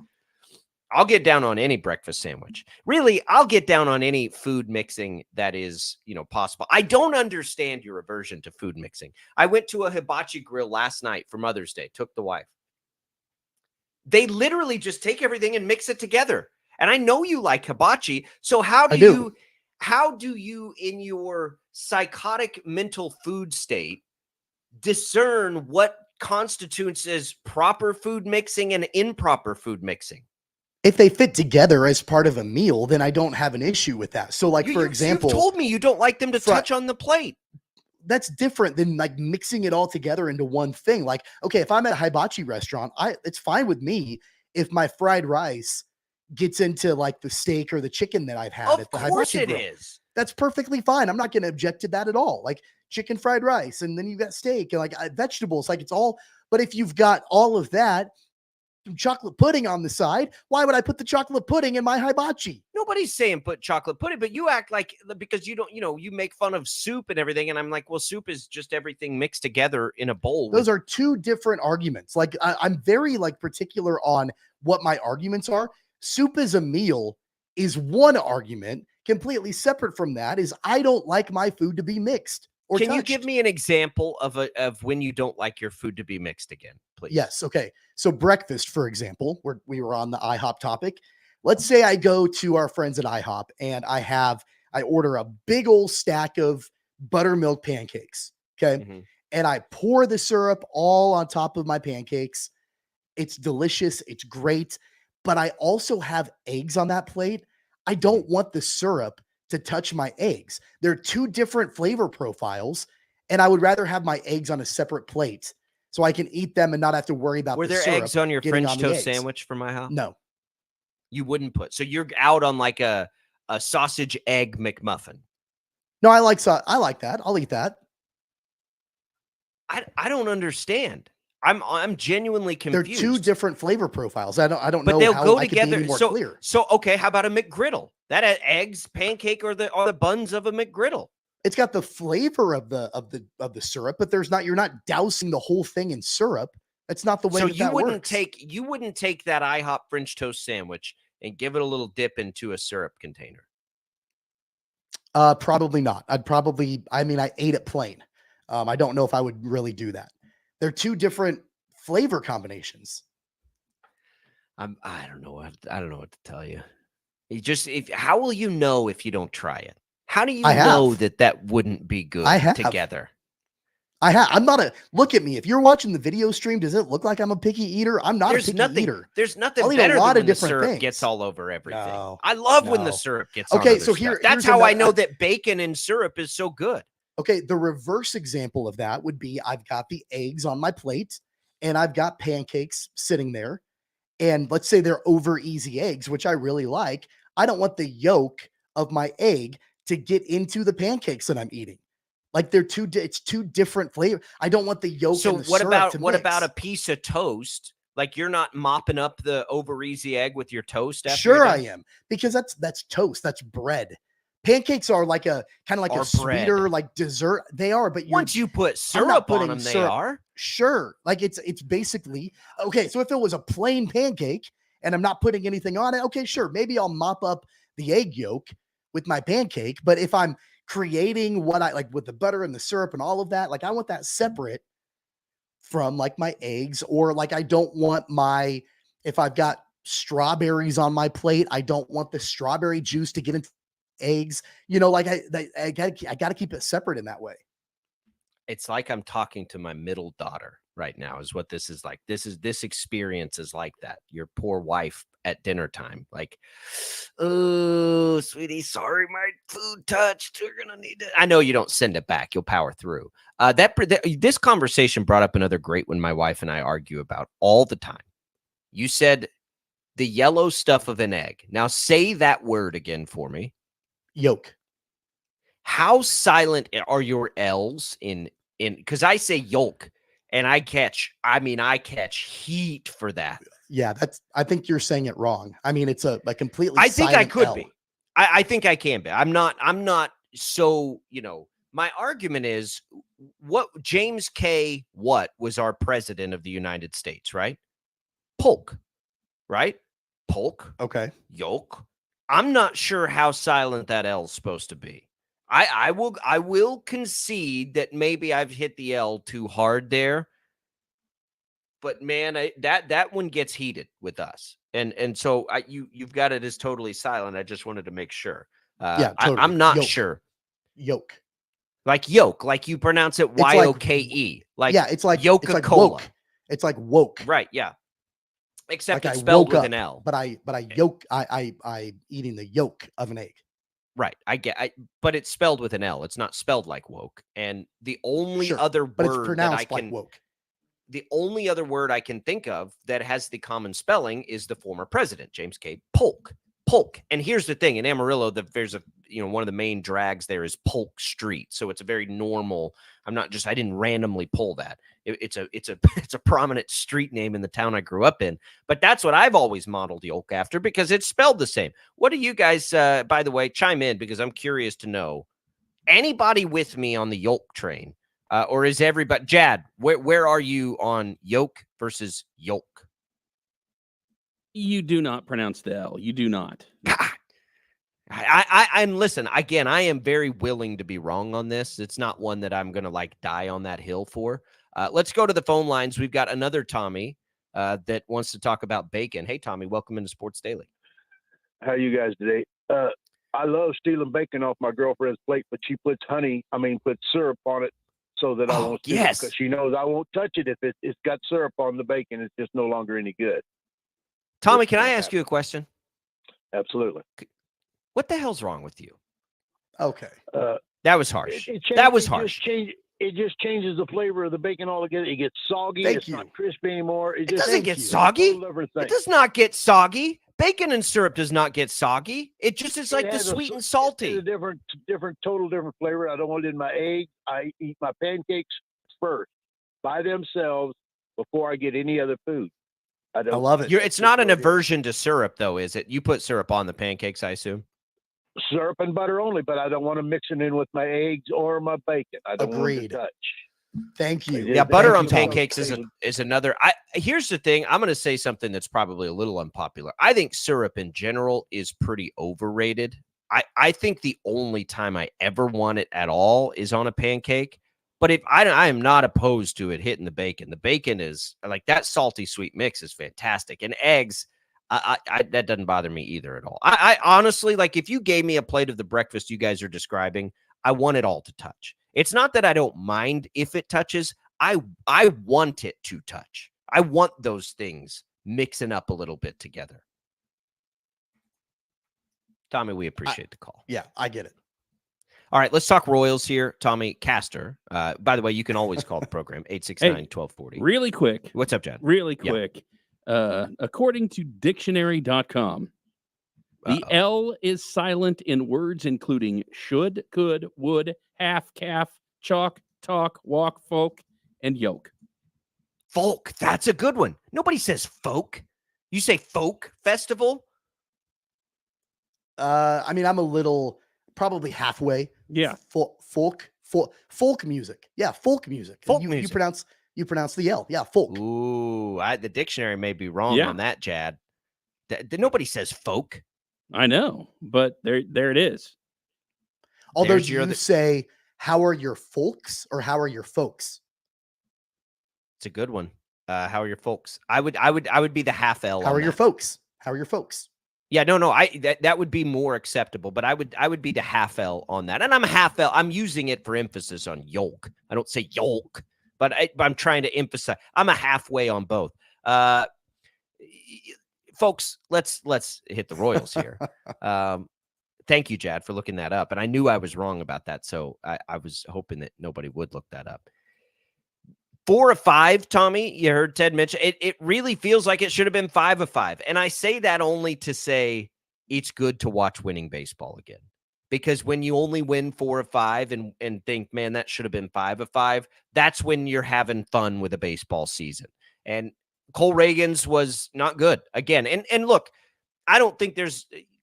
I'll get down on any breakfast sandwich. Really, I'll get down on any food mixing that is, possible. I don't understand your aversion to food mixing. I went to a hibachi grill last night for Mother's Day, took the wife. They literally just take everything and mix it together. And I know you like hibachi, so how do you, in your psychotic mental food state, discern what constitutes as proper food mixing and improper food mixing? If they fit together as part of a meal, then I don't have an issue with that. So, for example, you told me you don't like them to touch on the plate. That's different than like mixing it all together into one thing. Like, okay, if I'm at a hibachi restaurant, it's fine with me if my fried rice gets into like the steak or the chicken that I've had at the hibachi grill. Is. That's perfectly fine. I'm not going to object to that at all. Like chicken fried rice, and then you've got steak and vegetables. Like it's all. But if you've got all of that, chocolate pudding on the side, why would I put the chocolate pudding in my hibachi? Nobody's saying put chocolate pudding, but you act like, because you don't, you make fun of soup and everything. And I'm like, well, soup is just everything mixed together in a bowl. Those are two different arguments. Like I'm very particular on what my arguments are. Soup as a meal is one argument. Completely separate from that is I don't like my food to be mixed or Can touched. You give me an example of when you don't like your food to be mixed again, please? Yes. Okay. So breakfast, for example, where we were on the IHOP topic, let's say I go to our friends at IHOP and I order a big old stack of buttermilk pancakes. Okay. Mm-hmm. And I pour the syrup all on top of my pancakes. It's delicious. It's great. But I also have eggs on that plate. I don't want the syrup to touch my eggs. They're two different flavor profiles, and I would rather have my eggs on a separate plate so I can eat them and not have to worry about Were the there syrup eggs on your French on toast sandwich from IHOP? No. You wouldn't put. So you're out on like a sausage egg McMuffin. No, I like that. I'll eat that. I don't understand. I'm genuinely confused. They're two different flavor profiles. I don't but know they'll how go I together. Could be any more clear. So okay, how about a McGriddle? That has eggs, pancake, or the buns of a McGriddle. It's got the flavor of the syrup, but you're not dousing the whole thing in syrup. That's not the way So that works. You wouldn't take that IHOP French toast sandwich and give it a little dip into a syrup container. Probably not. I ate it plain. I don't know if I would really do that. They're two different flavor combinations. I don't know. I don't know what to tell you. How will you know if you don't try it? How do you know that wouldn't be good together? Look at me. If you're watching the video stream, does it look like I'm a picky eater? I'm not a picky eater. There's nothing I'll eat better a lot than of when the different syrup things. Gets all over everything. No, I love when the syrup gets on Okay, other so stuff. That's how I know that bacon and syrup is so good. Okay, the reverse example of that would be I've got the eggs on my plate and I've got pancakes sitting there. And let's say they're over easy eggs, which I really like. I don't want the yolk of my egg to get into the pancakes that I'm eating. Like it's two different flavors. I don't want the yolk. So and the syrup to what mix. about a piece of toast? Like you're not mopping up the over easy egg with your toast? Sure, I am, because that's toast. That's bread. Pancakes are like a kind of like a sweeter, like dessert. They are, but once you put syrup on them, they are. Sure, like it's basically okay. So if it was a plain pancake and I'm not putting anything on it, okay, sure, maybe I'll mop up the egg yolk with my pancake. But if I'm creating what I like with the butter and the syrup and all of that, like I want that separate from like my eggs, or like I don't want if I've got strawberries on my plate, I don't want the strawberry juice to get into eggs, like I got to keep it separate in that way. It's like I'm talking to my middle daughter right now is what this is like. This experience is like that. Your poor wife at dinner time. Like, oh, sweetie, sorry, my food touched. You're going to need it. I know you don't send it back. You'll power through. This conversation brought up another great one my wife and I argue about all the time. You said the yellow stuff of an egg. Now say that word again for me. Yolk. How silent are your L's in because I say yolk and I catch heat for that. Yeah, I think you're saying it wrong. I mean, it's a completely I think I could L. be. I think I can be. I'm not so, my argument is what James K. What was our president of the United States, right? Polk, right? Polk. Okay. Yolk. I'm not sure how silent that L is supposed to be. I will concede that maybe I've hit the L too hard there. But man, that one gets heated with us. And so you've got it as totally silent. I just wanted to make sure. Yeah, totally. I'm not sure. Yolk. Like yolk, like you pronounce it Y-O-K-E. Like yeah, it's like Yoka-Cola. It's like woke. Right, yeah. Except like it's spelled with up, an L. But I yolk. I eating the yolk of an egg. Right, but it's spelled with an L. It's not spelled like woke. And the only other word that I can woke. The only other word I can think of that has the common spelling is the former president, James K. Polk. Polk. And here's the thing: in Amarillo, there's one of the main drags there is Polk Street. So it's a very normal. I didn't randomly pull that. It's a prominent street name in the town I grew up in. But that's what I've always modeled yolk after because it's spelled the same. What do you guys, by the way, chime in because I'm curious to know. Anybody with me on the yolk train? Or is everybody, Jad, where are you on yolk versus yolk? You do not pronounce the L. You do not. God. I'm listen, again, I am very willing to be wrong on this. It's not one that I'm going to die on that hill for. Let's go to the phone lines. We've got another Tommy that wants to talk about bacon. Hey, Tommy, welcome into Sports Daily. How you guys today? I love stealing bacon off my girlfriend's plate, but she puts syrup on it so that I won't steal it because she knows I won't touch it if it's got syrup on the bacon. It's just no longer any good. Tommy, can I ask you a question? Absolutely. What the hell's wrong with you? Okay. That was harsh. That was harsh. It just changes the flavor of the bacon altogether. It gets soggy. It's not crispy anymore. It doesn't get soggy. It does not get soggy. Bacon and syrup does not get soggy. It just is like the sweet and salty. It's a total different flavor. I don't want it in my eggs. I eat my pancakes first by themselves before I get any other food. I love it. It's not an aversion to syrup, though, is it? You put syrup on the pancakes, I assume. Syrup and butter only, but I don't want to mix it in with my eggs or my bacon. I don't want to touch. Thank you. Yeah, butter on pancakes is another. Here's the thing. I'm going to say something that's probably a little unpopular. I think syrup in general is pretty overrated. I think the only time I ever want it at all is on a pancake. But if I am not opposed to it hitting the bacon. The bacon is like that salty sweet mix is fantastic. And eggs, that doesn't bother me either at all. I honestly, like, if you gave me a plate of the breakfast you guys are describing, I want it all to touch. It's not that I don't mind if it touches. I want it to touch. I want those things mixing up a little bit together. Tommy, we appreciate the call. Yeah, I get it. All right, let's talk Royals here. Tommy Castor. By the way, you can always call the program, 869-1240. Really quick. What's up, Chad? Really quick. According to dictionary.com, the L is silent in words including should, could, would, half, calf, chalk, talk, walk, folk, and yoke. Folk. That's a good one. Nobody says folk. You say folk festival? I mean, I'm a little, probably halfway. Yeah. Folk music. Yeah, folk music. You pronounce the L. Yeah, folk. Ooh, the dictionary may be wrong on that, Chad. Nobody says folk. I know, but there it is. Although you say, how are your folks or how are your folks? It's a good one. How are your folks? I would be the half L. How are your folks? How are your folks? Yeah, no, that would be more acceptable, but I would be the half L on that. And I'm half L. I'm using it for emphasis on yolk. I don't say yolk, but I'm trying to emphasize. I'm a halfway on both. Folks, let's hit the Royals here. Thank you, Jad, for looking that up. And I knew I was wrong about that, so I was hoping that nobody would look that up. 4 of 5, Tommy. You heard Ted mention it really feels like it should have been 5 of 5. And I say that only to say it's good to watch winning baseball again. Because when you only win 4 of 5 and think, man, that should have been 5 of 5, that's when you're having fun with a baseball season. And Cole Reagans was not good again. And look, I don't think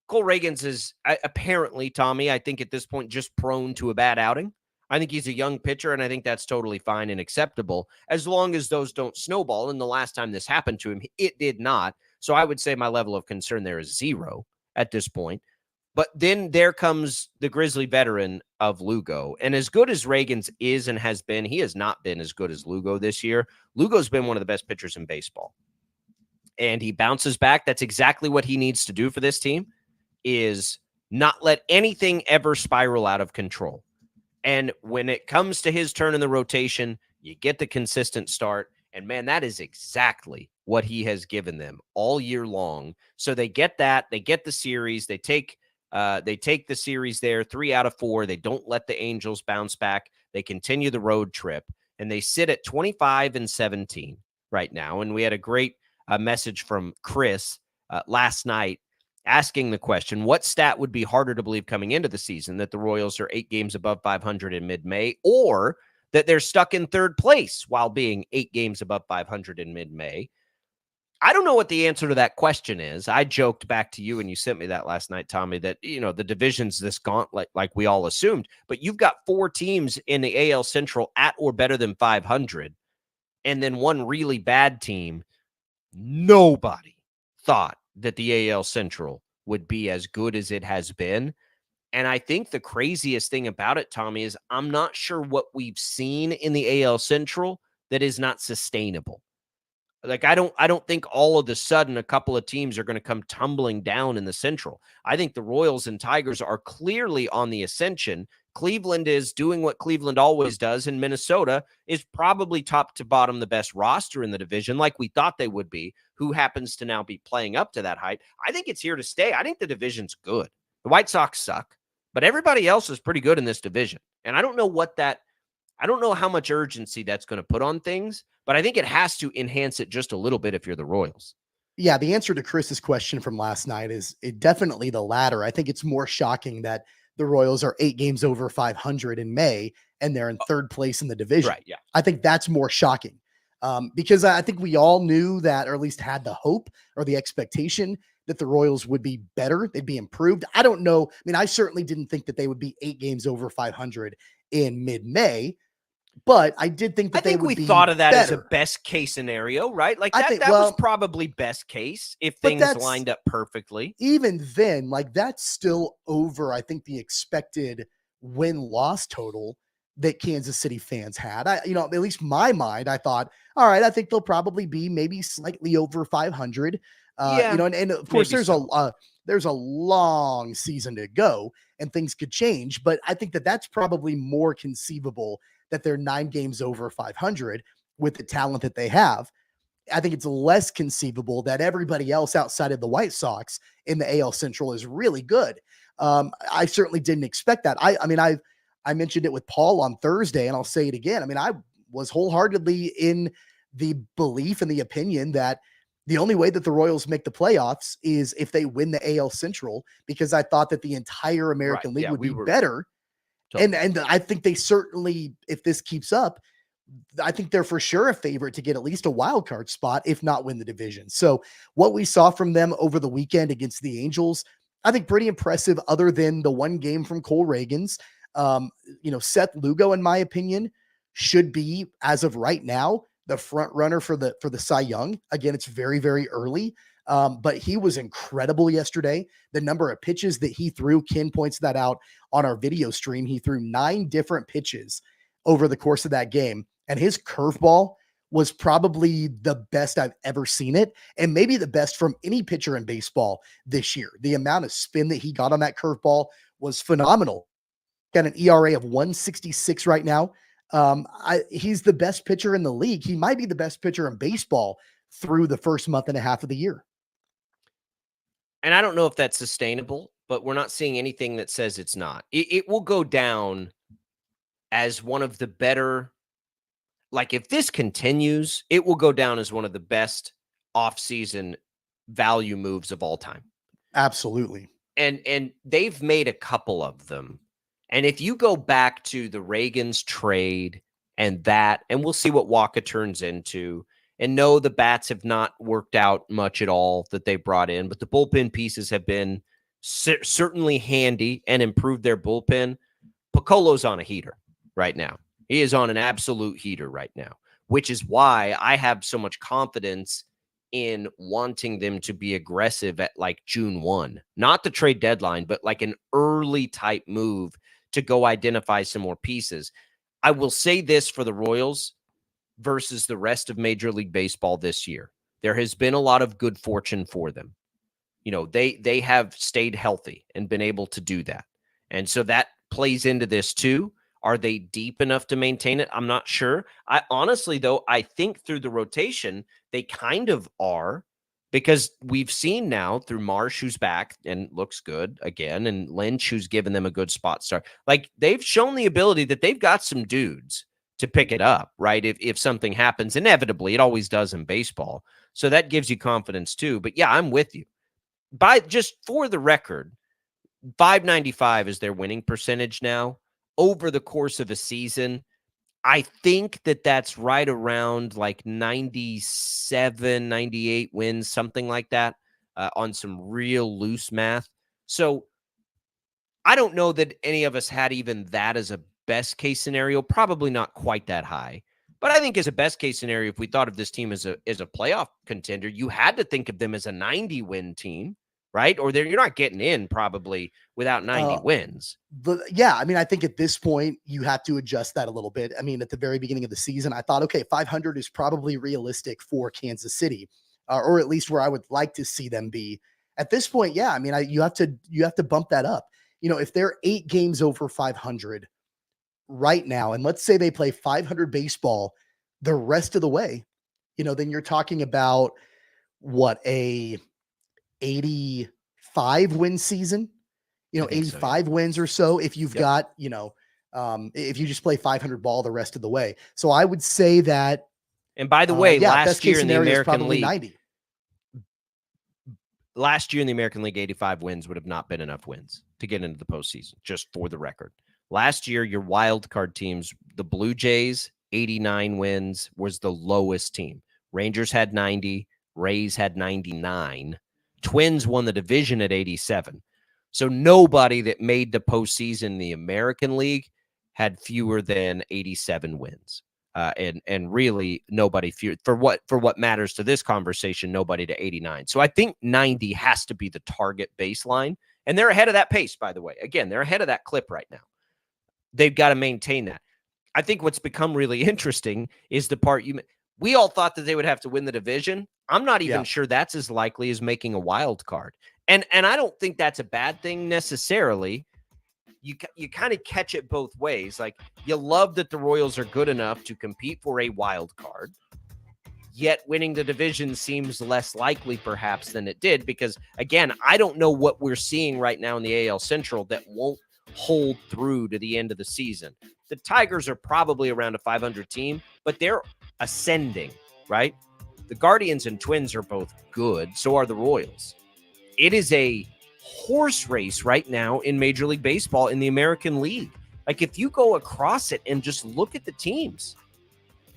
Cole Reagans is apparently, Tommy, I think at this point just prone to a bad outing. I think he's a young pitcher, and I think that's totally fine and acceptable as long as those don't snowball. And the last time this happened to him, it did not. So I would say my level of concern there is 0 at this point. But then there comes the Grizzly veteran of Lugo. And as good as Reagans is and has been, he has not been as good as Lugo this year. Lugo's been one of the best pitchers in baseball. And he bounces back. That's exactly what he needs to do for this team, is not let anything ever spiral out of control. And when it comes to his turn in the rotation, you get the consistent start. And, man, that is exactly what he has given them all year long. So they get that. They get the series. They take the series there, 3 out of 4. They don't let the Angels bounce back. They continue the road trip. And they sit at 25-17 right now. And we had a great message from Chris last night, asking the question, what stat would be harder to believe coming into the season, that the Royals are 8 games above 500 in mid-May, or that they're stuck in third place while being 8 games above 500 in mid-May? I don't know what the answer to that question is. I joked back to you, and you sent me that last night, Tommy, that, the division's this gauntlet like we all assumed, but you've got 4 teams in the AL Central at or better than 500, and then one really bad team. Nobody thought that the AL Central would be as good as it has been. And I think the craziest thing about it, Tommy, is I'm not sure what we've seen in the AL Central that is not sustainable. Like, I don't think all of a sudden a couple of teams are going to come tumbling down in the Central. I think the Royals and Tigers are clearly on the ascension. Cleveland is doing what Cleveland always does, and Minnesota is probably top to bottom the best roster in the division, like we thought they would be, who happens to now be playing up to that height. I think it's here to stay. I think the division's good. The White Sox suck, but everybody else is pretty good in this division. And I don't know how much urgency that's going to put on things, but I think it has to enhance it just a little bit if you're the Royals. Yeah, the answer to Chris's question from last night is definitely the latter. I think it's more shocking that the Royals are 8 games over 500 in May and they're in third place in the division. Right, yeah. I think that's more shocking because I think we all knew that, or at least had the hope or the expectation that the Royals would be better. They'd be improved. I don't know. I mean, I certainly didn't think that they would be 8 games over 500 in mid-May. But I did think that we thought of that better as a best case scenario, right? Like that was probably best case if things lined up perfectly. Even then, like that's still over, I think, the expected win-loss total that Kansas City fans had. At least my mind, I thought, all right, I think they'll probably be maybe slightly over 500. And of course there's a long season to go and things could change, but I think that that's probably more conceivable that they're 9 games over 500 with the talent that they have. I think it's less conceivable that everybody else outside of the White Sox in the AL Central is really good. I certainly didn't expect that. I mentioned it with Paul on Thursday, and I'll say it again. I mean, I was wholeheartedly in the belief and the opinion that the only way that the Royals make the playoffs is if they win the AL Central, because I thought that the entire American League would be better. Totally. And I think they certainly, if this keeps up, I think they're for sure a favorite to get at least a wild card spot, if not win the division. So what we saw from them over the weekend against the Angels, I think pretty impressive, other than the one game from Cole Reagans. Seth Lugo, in my opinion, should be, as of right now, the front runner for the Cy Young. Again, it's very, very early. But he was incredible yesterday. The number of pitches that he threw, Ken points that out on our video stream. He threw 9 different pitches over the course of that game. And his curveball was probably the best I've ever seen it. And maybe the best from any pitcher in baseball this year. The amount of spin that he got on that curveball was phenomenal. Got an ERA of 1.66 right now. He's the best pitcher in the league. He might be the best pitcher in baseball through the first month and a half of the year. And I don't know if that's sustainable, but we're not seeing anything that says it's not. It will go down as one of the better, like if this continues, it will go down as one of the best offseason value moves of all time. Absolutely. And they've made a couple of them. And if you go back to the Reagans trade and we'll see what Waka turns into. And no, the bats have not worked out much at all that they brought in, but the bullpen pieces have been certainly handy and improved their bullpen. Piccolo's on a heater right now. He is on an absolute heater right now, which is why I have so much confidence in wanting them to be aggressive at like June 1, not the trade deadline, but like an early type move to go identify some more pieces. I will say this for the Royals versus the rest of Major League Baseball this year. There has been a lot of good fortune for them. They have stayed healthy and been able to do that. And so that plays into this too. Are they deep enough to maintain it? I'm not sure. I honestly, though, I think through the rotation, they kind of are, because we've seen now through Marsh, who's back and looks good again, and Lynch, who's given them a good spot start. Like, they've shown the ability that they've got some dudes to pick it up, right? If something happens, inevitably, it always does in baseball. So that gives you confidence too. But yeah, I'm with you. Just for the record, 595 is their winning percentage now over the course of a season. I think that's right around like 97, 98 wins, something like that, on some real loose math. So I don't know that any of us had even that as a best case scenario, probably not quite that high. But I think as a best case scenario, if we thought of this team as a playoff contender, you had to think of them as a 90 win team, right? Or you're not getting in probably without 90 wins. Yeah, I mean, I think at this point you have to adjust that a little bit. I mean, at the very beginning of the season, I thought, okay, 500 is probably realistic for Kansas City, or at least where I would like to see them be. At this point, yeah, I mean, you have to bump that up. If they're 8 games over 500 right now, and let's say they play 500 baseball the rest of the way, then you're talking about what, a 85 win season, 85 wins or so. If you've got, if you just play 500 ball the rest of the way. So I would say that. And by the way, last year in the American League, 90. Last year in the American League, 85 wins would have not been enough wins to get into the postseason, just for the record. Last year, your wild card teams, the Blue Jays, 89 wins was the lowest team. Rangers had 90. Rays had 99. Twins won the division at 87. So nobody that made the postseason in the American League had fewer than 87 wins. And really nobody fewer for what matters to this conversation, nobody to 89. So I think 90 has to be the target baseline. And they're ahead of that pace, by the way. Again, they're ahead of that clip right now. They've got to maintain that. I think what's become really interesting is the part we all thought that they would have to win the division. I'm not even sure that's as likely as making a wild card. And I don't think that's a bad thing necessarily. You kind of catch it both ways. Like, you love that the Royals are good enough to compete for a wild card, yet winning the division seems less likely perhaps than it did, because again, I don't know what we're seeing right now in the AL Central that won't hold through to the end of the season. The Tigers are probably around a 500 team, but they're ascending, right? The Guardians and Twins are both good. So are the Royals. It is a horse race right now in Major League Baseball in the American League. Like, if you go across it and just look at the teams,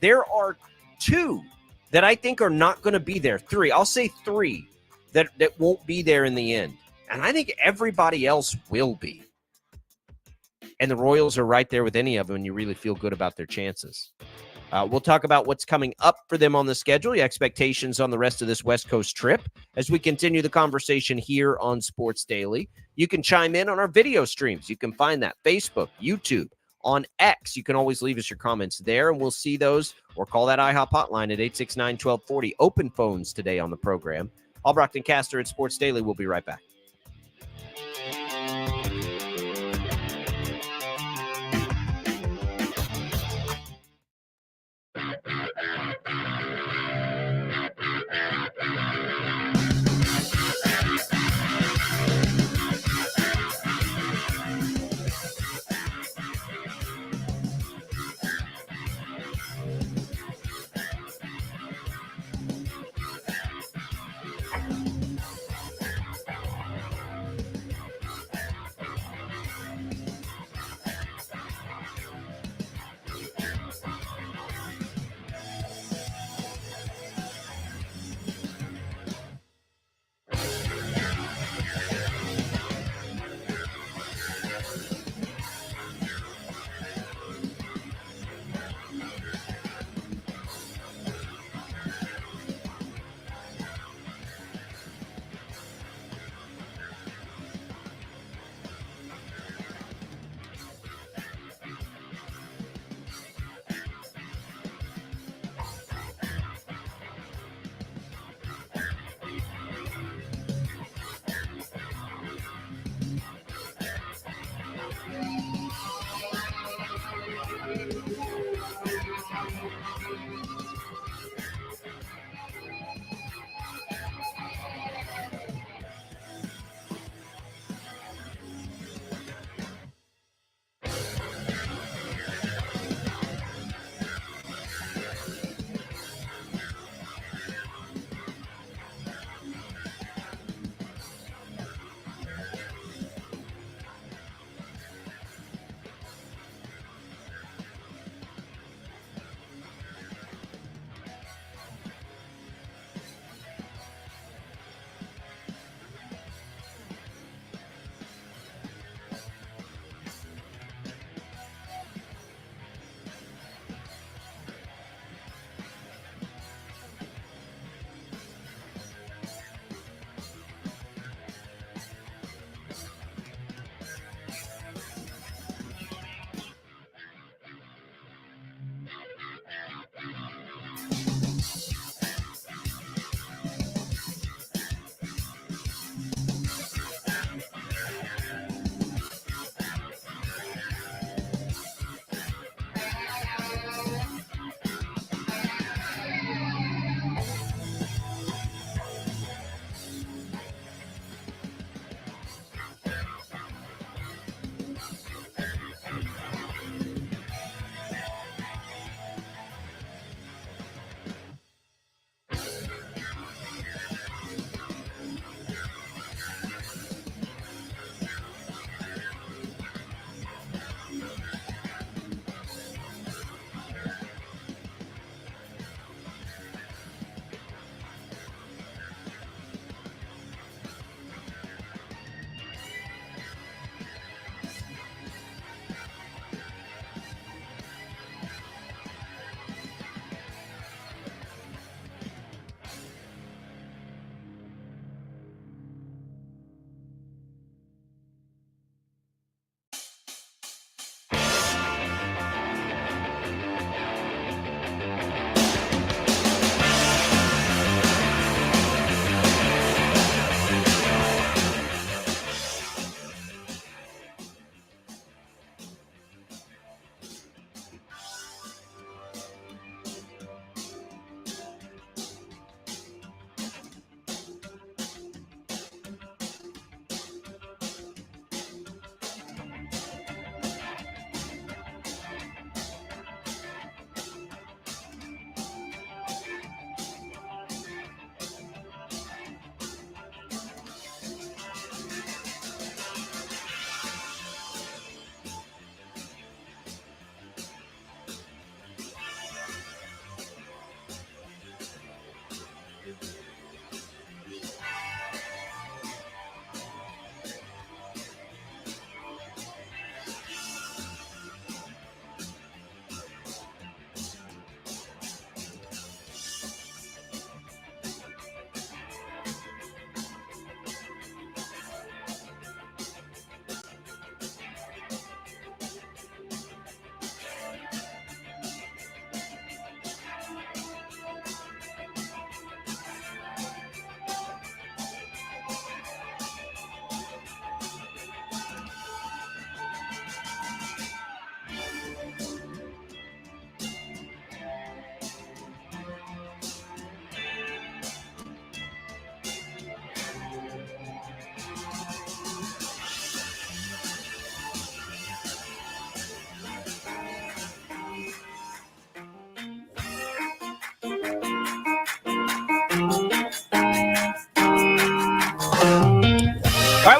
there are 2 that I think are not going to be there. 3, I'll say 3 that won't be there in the end. And I think everybody else will be. And the Royals are right there with any of them, and you really feel good about their chances. We'll talk about what's coming up for them on the schedule, the expectations on the rest of this West Coast trip, as we continue the conversation here on Sports Daily. You can chime in on our video streams. You can find that Facebook, YouTube, on X. You can always leave us your comments there, and we'll see those, or call that IHOP hotline at 869-1240. Open phones today on the program. Albracht and Castor at Sports Daily. We'll be right back.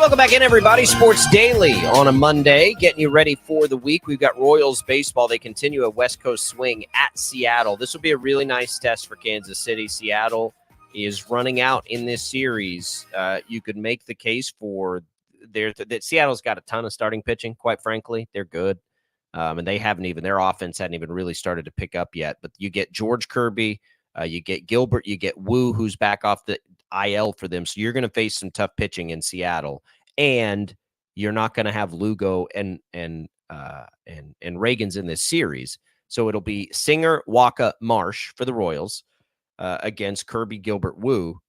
Welcome back in, everybody. Sports Daily on a Monday, getting you ready for the week. We've got Royals baseball. They continue a West Coast swing at Seattle. This will be a really nice test for Kansas City. Seattle is running out in this series. You could make the case for that Seattle's got a ton of starting pitching, quite frankly. They're good. And their offense hadn't even really started to pick up yet. But you get George Kirby, you get Gilbert, you get Wu, who's back off the IL for them. So you're going to face some tough pitching in Seattle. And you're not going to have Lugo and Reagans in this series. So it'll be Singer, Waka, Marsh for the Royals against Kirby, Gilbert, Wu.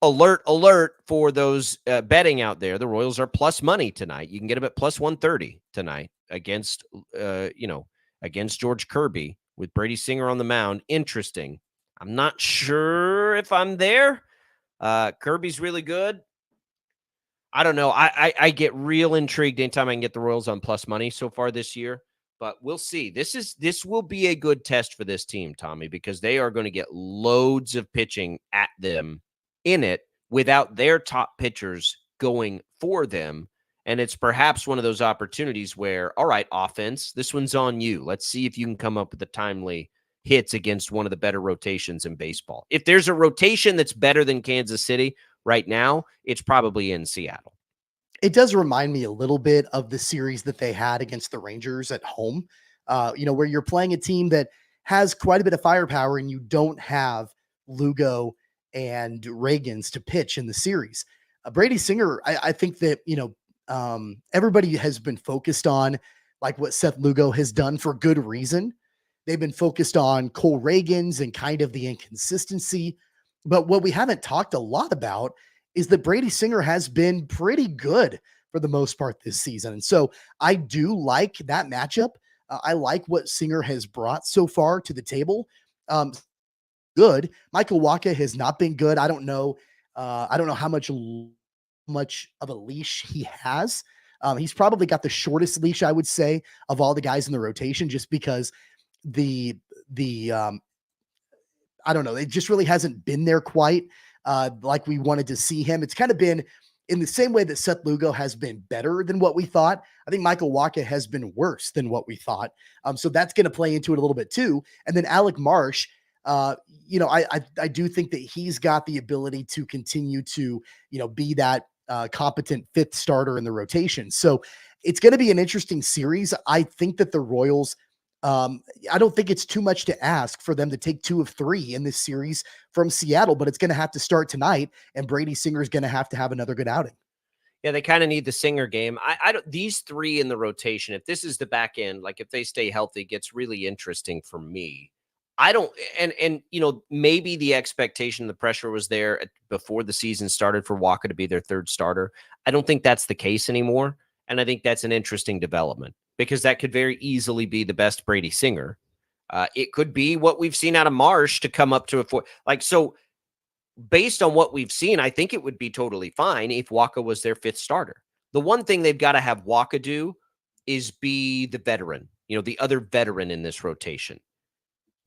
Alert for those betting out there. The Royals are plus money tonight. You can get them at plus 130 tonight against George Kirby with Brady Singer on the mound. Interesting. I'm not sure if I'm there. Kirby's really good. I don't know. I get real intrigued anytime I can get the Royals on plus money so far this year, but we'll see. This will be a good test for this team, Tommy, because they are going to get loads of pitching at them in it without their top pitchers going for them. And it's perhaps one of those opportunities where, all right, offense, this one's on you. Let's see if you can come up with the timely hits against one of the better rotations in baseball. If there's a rotation that's better than Kansas City right now, it's probably in Seattle. It does remind me a little bit of the series that they had against the Rangers at home, where you're playing a team that has quite a bit of firepower and you don't have Lugo and Reagans to pitch in the series. Brady Singer, I think that, everybody has been focused on like what Seth Lugo has done for good reason. They've been focused on Cole Reagans and kind of the inconsistency. But what we haven't talked a lot about is that Brady Singer has been pretty good for the most part this season. And so I do like that matchup. I like what Singer has brought so far to the table. Good. Michael Wacha has not been good. I don't know how much of a leash he has. He's probably got the shortest leash, I would say, of all the guys in the rotation, just because I don't know. It just really hasn't been there quite like we wanted to see him. It's kind of been in the same way that Seth Lugo has been better than what we thought. I think Michael Wacha has been worse than what we thought. So that's going to play into it a little bit too. And then Alec Marsh, I do think that he's got the ability to continue to, be that competent fifth starter in the rotation. So it's going to be an interesting series. I think that the Royals, I don't think it's too much to ask for them to take 2 of 3 in this series from Seattle, but it's going to have to start tonight, and Brady Singer is going to have another good outing. Yeah, they kind of need the Singer game. I don't. These 3 in the rotation, if this is the back end, like if they stay healthy, it gets really interesting for me. I don't, and maybe the expectation, the pressure was there before the season started for Wacha to be their third starter. I don't think that's the case anymore, and I think that's an interesting development, because that could very easily be the best Brady Singer. It could be what we've seen out of Marsh to come up to a 4. So based on what we've seen, I think it would be totally fine if Wacha was their 5th starter. The one thing they've got to have Wacha do is be the veteran, the other veteran in this rotation.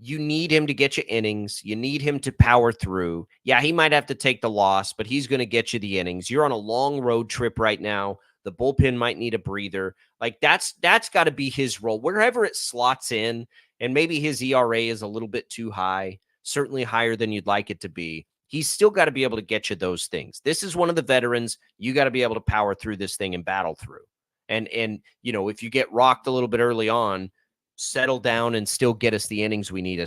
You need him to get you innings. You need him to power through. Yeah, he might have to take the loss, but he's going to get you the innings. You're on a long road trip right now. The bullpen might need a breather. That's got to be his role, wherever it slots in. And maybe his ERA is a little bit too high, certainly higher than you'd like it to be. He's still got to be able to get you those things. This is one of the veterans. You got to be able to power through this thing and battle through. And if you get rocked a little bit early on, settle down and still get us the innings we need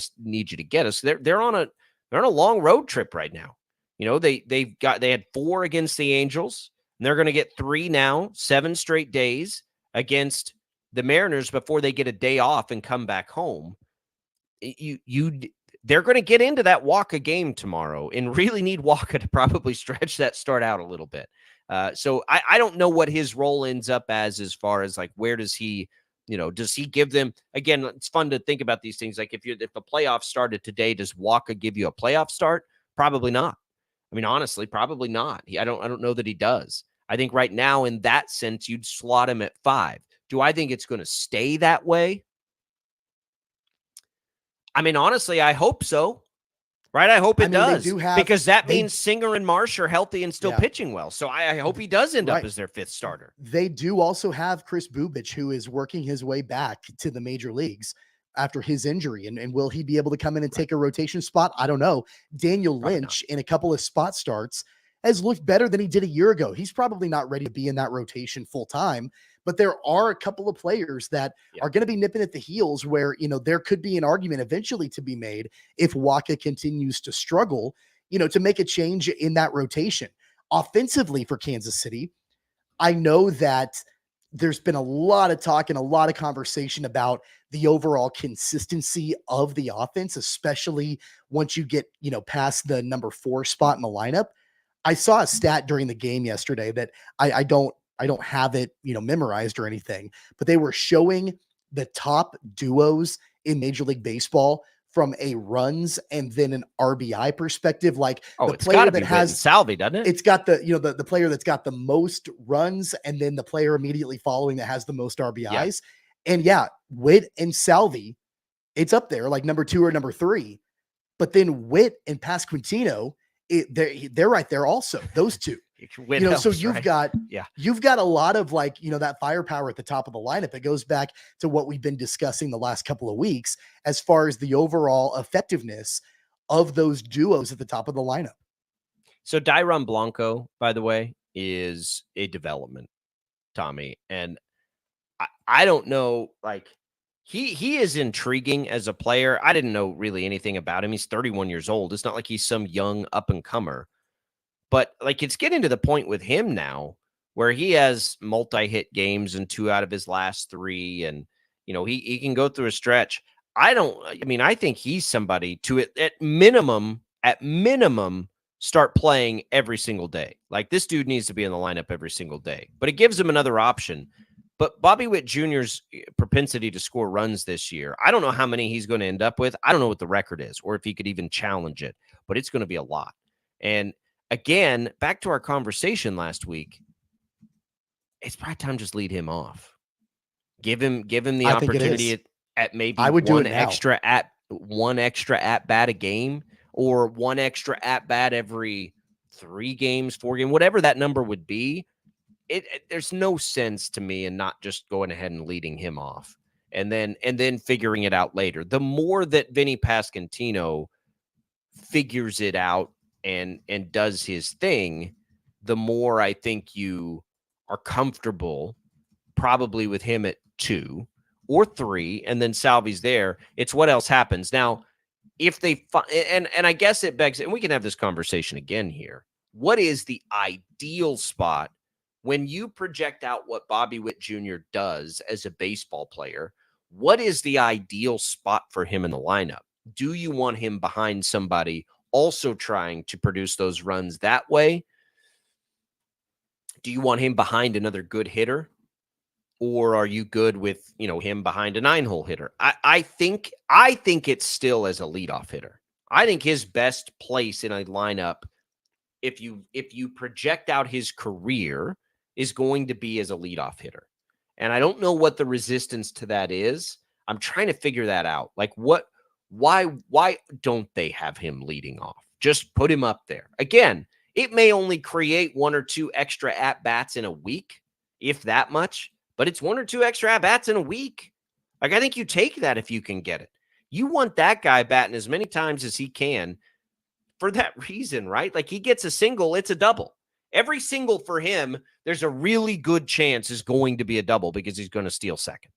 you to get us. They're on a long road trip right now. They had 4 against the Angels. And they're going to get 3 now, 7 straight days against the Mariners before they get a day off and come back home. They're going to get into that Wacha game tomorrow and really need Wacha to probably stretch that start out a little bit. So I don't know what his role ends up as far as where does he, does he give them, again, it's fun to think about these things. If the playoffs started today, does Wacha give you a playoff start? Probably not. I mean, honestly, probably not. I don't know that he does. I think right now, in that sense, you'd slot him at 5. Do I think it's going to stay that way? I mean, honestly, I hope so. right? I hope it does, they do have, because that means Singer and Marsh are healthy and still pitching well. So I hope he does end up as their fifth starter. They do also have Chris Bubich, who is working his way back to the major leagues after his injury. And will he be able to come in and take a rotation spot? I don't know. Daniel Lynch, in a couple of spot starts, has looked better than he did a year ago. He's probably not ready to be in that rotation full time, but there are a couple of players that are going to be nipping at the heels where, there could be an argument eventually to be made if Waka continues to struggle, to make a change in that rotation. Offensively for Kansas City, I know that there's been a lot of talk and a lot of conversation about the overall consistency of the offense, especially once you get, past the number 4 spot in the lineup. I saw a stat during the game yesterday that I don't have it, memorized or anything, but they were showing the top duos in Major League Baseball from a runs and then an RBI perspective. Like the player that has Salvi, doesn't it? It's got the, the player that's got the most runs and then the player immediately following that has the most RBIs. And Witt and Salvi, it's up there like number 2 or number 3, but then Witt and Pasquantino, they're right there also, those two. So you've got a lot of that firepower at the top of the lineup. It goes back to what we've been discussing the last couple of weeks as far as the overall effectiveness of those duos at the top of the lineup. So Dairon Blanco, by the way, is a development, Tommy. And I don't know, he is intriguing as a player. I didn't know really anything about him. He's 31 years old. It's not like he's some young up-and-comer. But it's getting to the point with him now where he has multi-hit games in 2 out of his last 3. And, he can go through a stretch. I think he's somebody to at minimum, start playing every single day. Like, this dude needs to be in the lineup every single day. But it gives him another option. But Bobby Witt Jr.'s propensity to score runs this year, I don't know how many he's going to end up with. I don't know what the record is or if he could even challenge it. But it's going to be a lot. And again, back to our conversation last week, it's probably time to just lead him off. Give him the opportunity at maybe I would one extra at bat a game, or one extra at bat every 3 games, 4 games, whatever that number would be. There's no sense to me in not just going ahead and leading him off and then figuring it out later. The more that Vinny Pasquantino figures it out and does his thing, the more I think you are comfortable probably with him at 2 or 3, and then Salvi's there. It's what else happens. Now, if they and I guess it begs, and we can have this conversation again here. What is the ideal spot when you project out what Bobby Witt Jr. does as a baseball player? What is the ideal spot for him in the lineup? Do you want him behind somebody also trying to produce those runs that way? Do you want him behind another good hitter? Or are you good with, him behind a 9-hole hitter? I think it's still as a leadoff hitter. I think his best place in a lineup, if you project out his career, is going to be as a leadoff hitter. And I don't know what the resistance to that is. I'm trying to figure that out. Why don't they have him leading off? Just put him up there. Again, it may only create 1 or 2 extra at-bats in a week, if that much, but it's 1 or 2 extra at-bats in a week. I think you take that if you can get it. You want that guy batting as many times as he can for that reason, right? He gets a single, it's a double. Every single for him, there's a really good chance is going to be a double because he's going to steal second.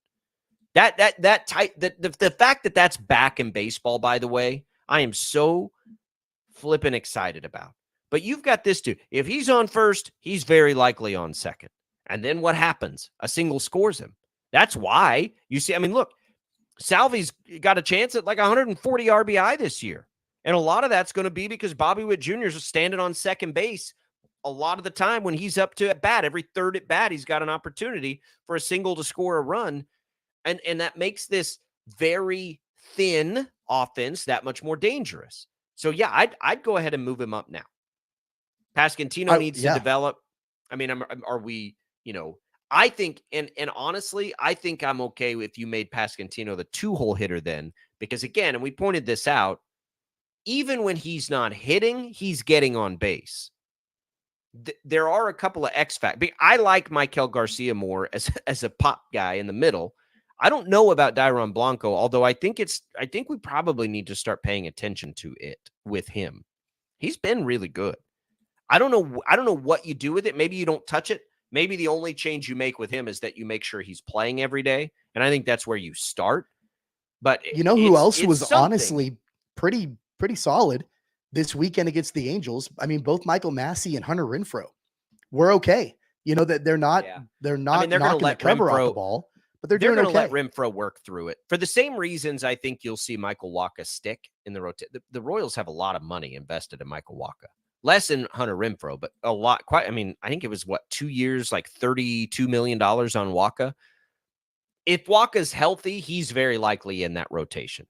The fact that that's back in baseball, by the way, I am so flippin' excited about. But you've got this dude. If he's on first, he's very likely on second. And then what happens? A single scores him. That's why you see, look, Salvi's got a chance at 140 RBI this year. And a lot of that's going to be because Bobby Witt Jr. is standing on second base a lot of the time when he's up to at bat. Every third at bat, he's got an opportunity for a single to score a run. And that makes this very thin offense that much more dangerous. So, yeah, I'd go ahead and move him up now. Pasquantino needs to develop. Are we, I think, and honestly, I think I'm okay if you made Pasquantino the 2-hole hitter then, because again, and we pointed this out, even when he's not hitting, he's getting on base. There are a couple of X factors. I like Michael Garcia more as a pop guy in the middle. I don't know about Dairon Blanco, although I think we probably need to start paying attention to it with him. He's been really good. I don't know what you do with it. Maybe you don't touch it. Maybe the only change you make with him is that you make sure he's playing every day. And I think that's where you start. But you know who else was honestly pretty solid this weekend against the Angels? I mean, both Michael Massey and Hunter Renfroe were okay. You know that they're not knocking the cover off the ball, but they're doing okay. They're going to let Renfroe work through it for the same reasons. I think you'll see Michael Wacha stick in the rotation. The Royals have a lot of money invested in Michael Wacha, less in Hunter Renfroe, but a lot. I think it was 2 years, like $32 million on Wacha. If Wacha's healthy, he's very likely in that rotation.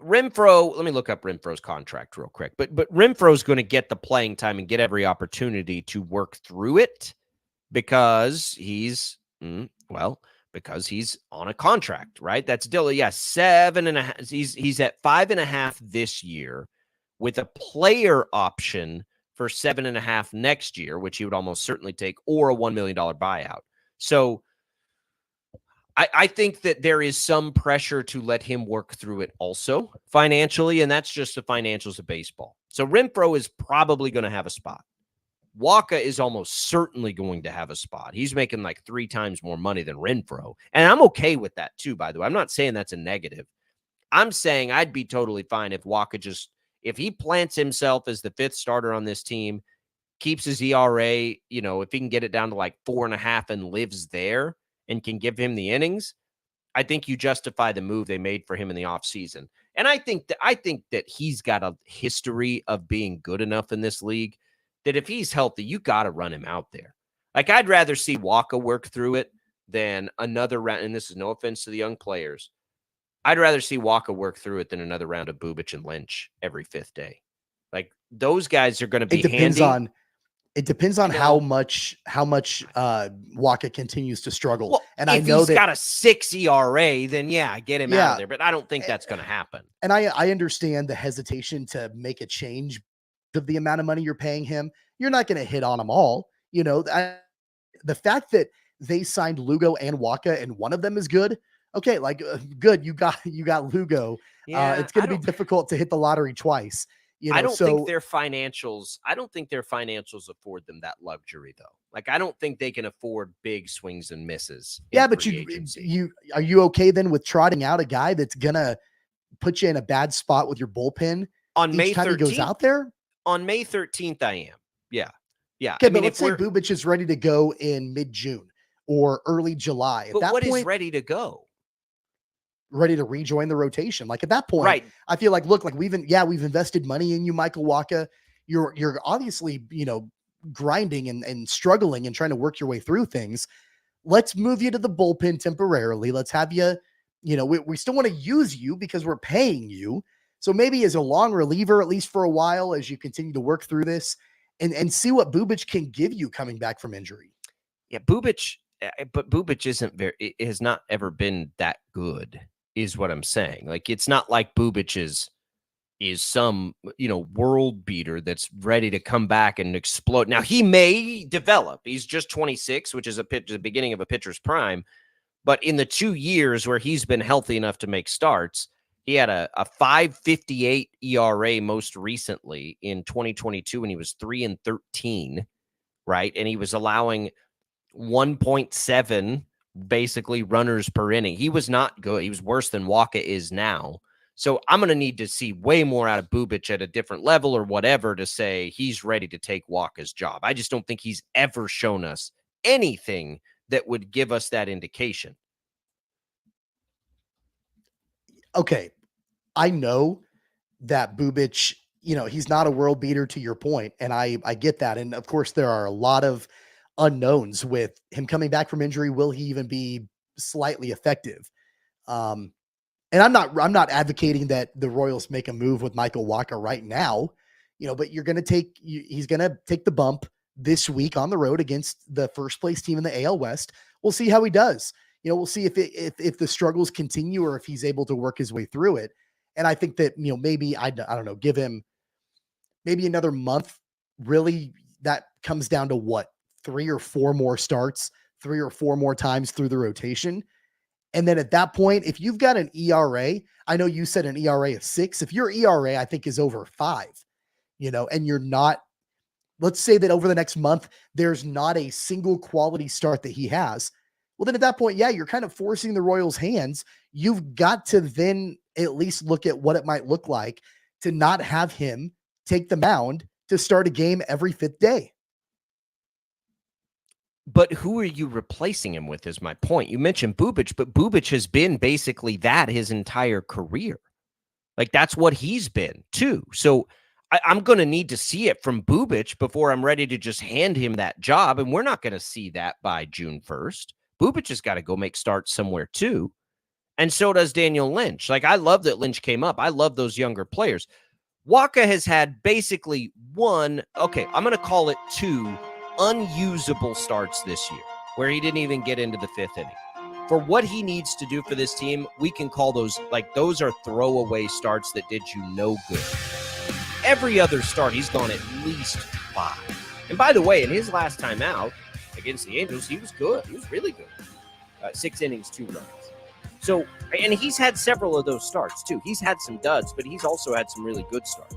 Renfroe, let me look up Renfroe's contract real quick. But Renfroe's going to get the playing time and get every opportunity to work through it because he's on a contract, right? That's still 7.5. He's at 5.5 this year with a player option for 7.5 next year, which he would almost certainly take, or a $1 million buyout. So I think that there is some pressure to let him work through it also financially, and that's just the financials of baseball. So Renfroe is probably going to have a spot. Wacha is almost certainly going to have a spot. He's making like 3 times more money than Renfroe, and I'm okay with that too, by the way. I'm not saying that's a negative. I'm saying I'd be totally fine if Wacha if he plants himself as the 5th starter on this team, keeps his ERA, if he can get it down to like 4.5 and lives there, and can give him the innings, I think you justify the move they made for him in the offseason. And I think that he's got a history of being good enough in this league that if he's healthy, you got to run him out there. Like, I'd rather see Wacha work through it than another round. And this is no offense to the young players. I'd rather see Wacha work through it than another round of Bubic and Lynch every 5th day. Like, those guys are going to be handy. It depends on how much Wacha continues to struggle. Well, and I know he's got a 6 ERA, then get him out of there. But I don't think that's going to happen. And I understand the hesitation to make a change of the amount of money you're paying him. You're not going to hit on them all. The fact that they signed Lugo and Wacha and one of them is good. Okay, good. You got Lugo. Yeah, it's going to be difficult to hit the lottery twice. I don't think their financials afford them that luxury, though. Like, I don't think they can afford big swings and misses. Yeah, but are you okay then with trotting out a guy that's gonna put you in a bad spot with your bullpen on May 13th? He goes out there on May 13th. I am. Yeah. Okay, but let's say Bubic is ready to go in mid-June or early July. But what is ready to go? Ready to rejoin the rotation. Like, at that point, right. I feel like, look, like we've invested money in you, Michael Wacha. You're obviously, grinding and struggling and trying to work your way through things. Let's move you to the bullpen temporarily. Let's have you, we still want to use you because we're paying you. So maybe as a long reliever, at least for a while, as you continue to work through this and see what Bubic can give you coming back from injury. Yeah. Bubic has not ever been that good. Is what I'm saying. Like, it's not like Bubic is some, world beater that's ready to come back and explode. Now, he may develop. He's just 26, which is the beginning of a pitcher's prime. But in the 2 years where he's been healthy enough to make starts, he had a 5.58 ERA most recently in 2022, and he was 3-13, right? And he was allowing 1.7 basically runners per inning. He was not good. He was worse than Wacha is now. So I'm going to need to see way more out of Bubic at a different level or whatever to say he's ready to take Wacha's job. I just don't think he's ever shown us anything that would give us that indication. Okay. I know that Bubic, he's not a world beater, to your point, and I get that. And of course, there are a lot of unknowns with him coming back from injury. Will he even be slightly effective? And I'm not advocating that the Royals make a move with Michael Wacha right now, but he's going to take the bump this week on the road against the first place team in the AL West. We'll see how he does. We'll see if the struggles continue or if he's able to work his way through it. And I think that, maybe I don't know, give him maybe another month. Really, that comes down to what? 3 or 4 more starts, 3 or 4 more times through the rotation. And then at that point, if you've got an ERA, I know you said an ERA of 6. If your ERA, I think, is over 5, and you're not, let's say that over the next month, there's not a single quality start that he has. Well, then at that point, yeah, you're kind of forcing the Royals' hands. You've got to then at least look at what it might look like to not have him take the mound to start a game every 5th day. But who are you replacing him with is my point. You mentioned Bubic, but Bubic has been basically that his entire career. Like, that's what he's been too. So I'm going to need to see it from Bubic before I'm ready to just hand him that job. And we're not going to see that by June 1st. Bubic has got to go make starts somewhere too. And so does Daniel Lynch. Like, I love that Lynch came up. I love those younger players. Wacha has had basically I'm going to call it 2 unusable starts this year where he didn't even get into the 5th inning. For what he needs to do for this team, we can call those are throwaway starts that did you no good. Every other start, he's gone at least 5. And by the way, in his last time out against the Angels, he was good. He was really good. 6 innings, 2 runs. So, and he's had several of those starts too. He's had some duds, but he's also had some really good starts.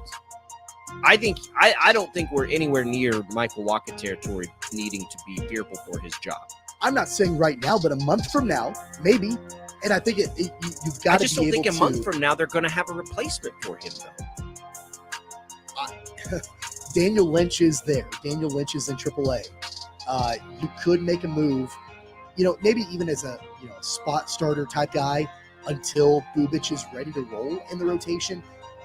I don't think we're anywhere near Michael Wacha territory needing to be fearful for his job. I'm not saying right now, but a month from now, maybe. And I think you've got to be able to. I just don't think a month from now they're going to have a replacement for him, though. Daniel Lynch is there. Daniel Lynch is in AAA. You could make a move, maybe even as a spot starter type guy until Bubic is ready to roll in the rotation.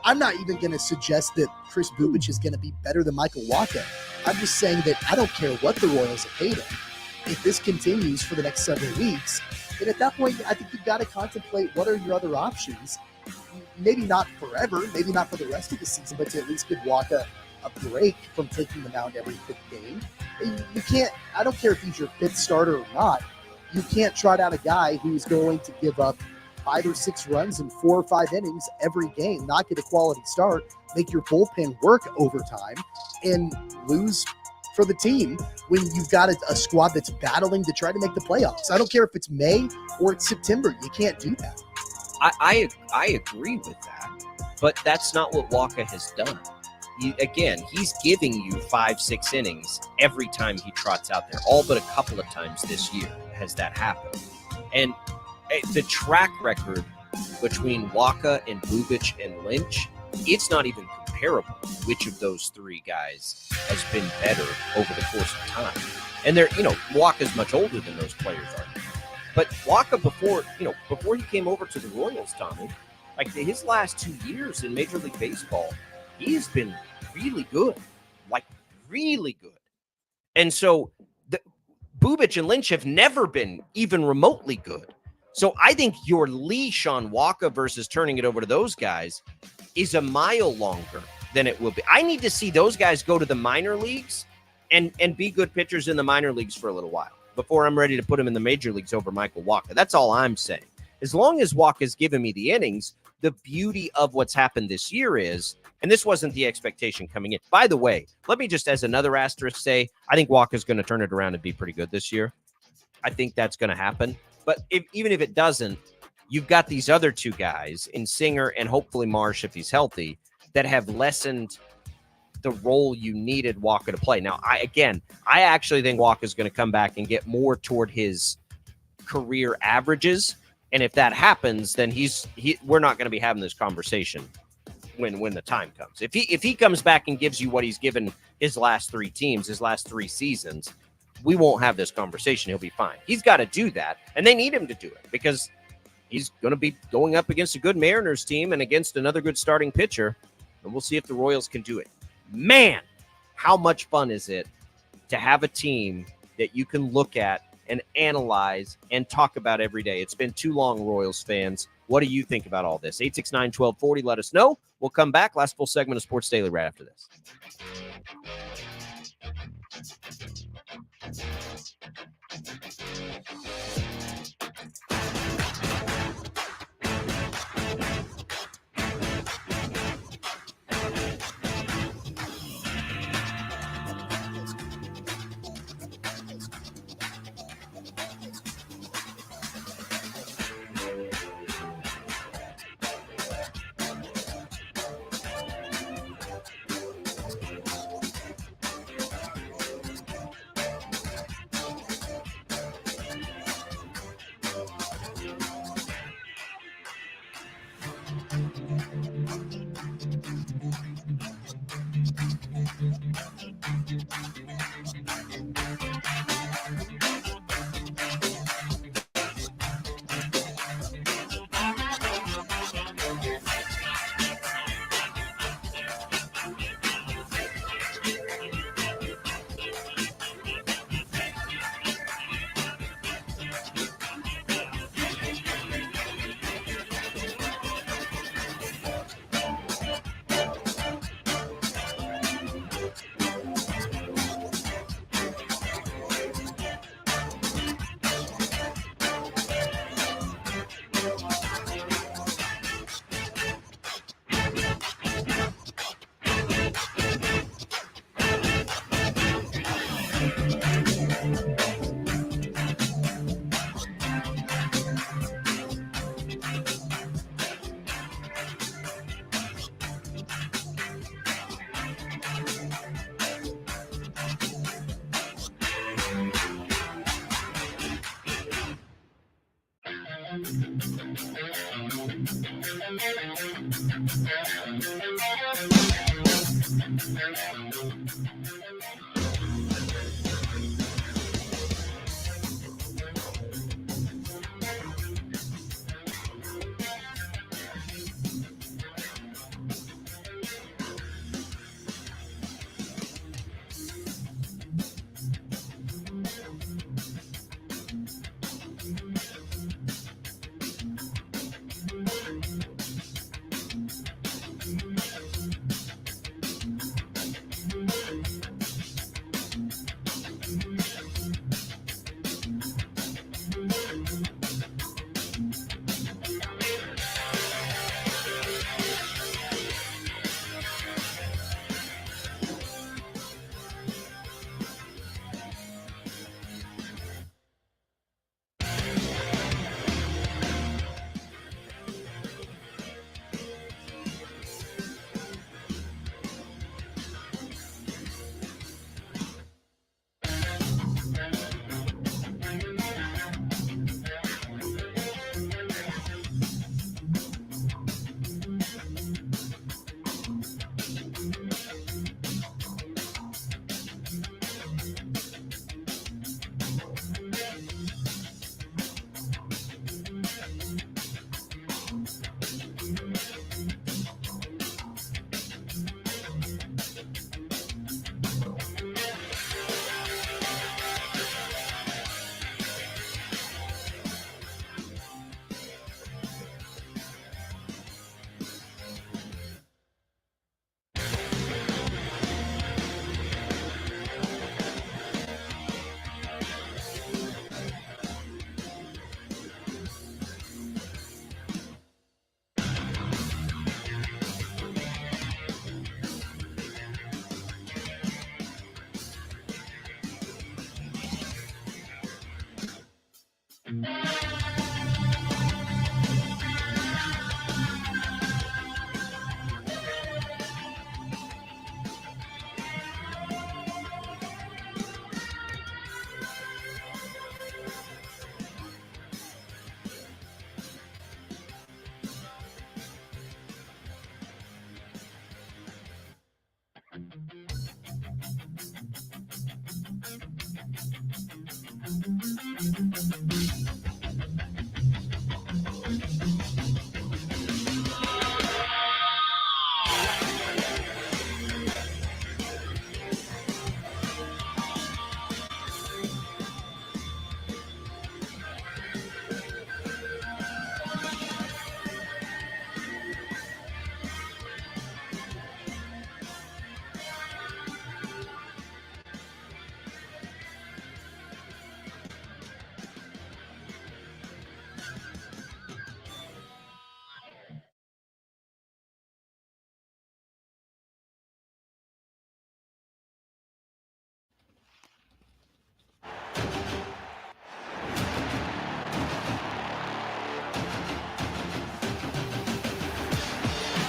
I'm not even going to suggest that Chris Bubic is going to be better than Michael Wacha. I'm just saying that I don't care what the Royals have paid him. If this continues for the next several weeks, then at that point, I think you've got to contemplate what are your other options. Maybe not forever, maybe not for the rest of the season, but to at least give Wacha a break from taking the mound every 5th game. You can't, I don't care if he's your 5th starter or not, you can't trot out a guy who's going to give up 5 or 6 runs in 4 or 5 innings every game, not get a quality start, make your bullpen work overtime, and lose for the team when you've got a squad that's battling to try to make the playoffs. I don't care if it's May or it's September. You can't do that. I agree with that, but that's not what Wacha has done. He's giving you 5-6 innings every time he trots out there. All but a couple of times this year has that happened. And the track record between Wacha and Bubic and Lynch, it's not even comparable which of those 3 guys has been better over the course of time. And Wacha's much older than those players are. But Wacha before he came over to the Royals, Tommy, like his last 2 years in Major League Baseball, he has been really good, like really good. And so Bubic and Lynch have never been even remotely good. So I think your leash on Wacha versus turning it over to those guys is a mile longer than it will be. I need to see those guys go to the minor leagues and be good pitchers in the minor leagues for a little while before I'm ready to put him in the major leagues over Michael Wacha. That's all I'm saying. As long as Wacha's given me the innings, the beauty of what's happened this year is, and this wasn't the expectation coming in. By the way, let me just as another asterisk say, I think Wacha's going to turn it around and be pretty good this year. I think that's going to happen. But even if it doesn't, you've got these other 2 guys in Singer and hopefully Marsh, if he's healthy, that have lessened the role you needed Wacha to play. Now, I actually think Wacha is going to come back and get more toward his career averages. And if that happens, then we're not going to be having this conversation when the time comes. If he comes back and gives you what he's given his last 3 teams, his last 3 seasons, we won't have this conversation. He'll be fine. He's got to do that, and they need him to do it because he's going to be going up against a good Mariners team and against another good starting pitcher, and we'll see if the Royals can do it. Man, how much fun is it to have a team that you can look at and analyze and talk about every day? It's been too long, Royals fans. What do you think about all this? 869-1240, let us know. We'll come back. Last full segment of Sports Daily right after this.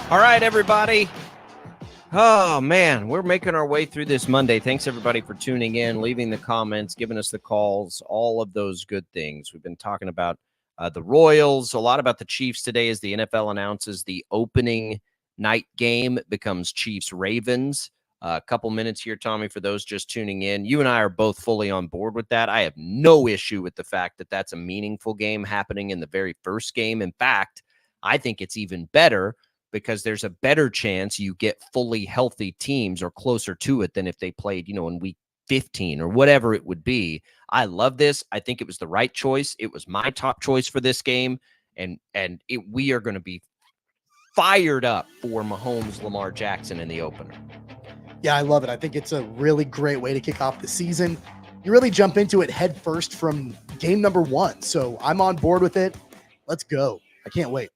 All right, everybody. Oh, man, we're making our way through this Monday. Thanks, everybody, for tuning in, leaving the comments, giving us the calls, all of those good things. We've been talking about the Royals, a lot about the Chiefs today as the NFL announces the opening night game becomes Chiefs-Ravens. A couple minutes here, Tommy, for those just tuning in. You and I are both fully on board with that. I have no issue with the fact that that's a meaningful game happening in the very first game. In fact, I think it's even better because there's a better chance you get fully healthy teams or closer to it than if they played, in week 15 or whatever it would be. I love this. I think it was the right choice. It was my top choice for this game. And we are going to be fired up for Mahomes, Lamar Jackson in the opener. Yeah, I love it. I think it's a really great way to kick off the season. You really jump into it head first from game number 1. So I'm on board with it. Let's go. I can't wait.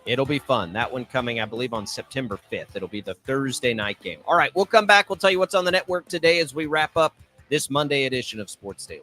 It'll be fun. That one coming, I believe, on September 5th. It'll be the Thursday night game. All right, we'll come back. We'll tell you what's on the network today as we wrap up this Monday edition of Sports Daily.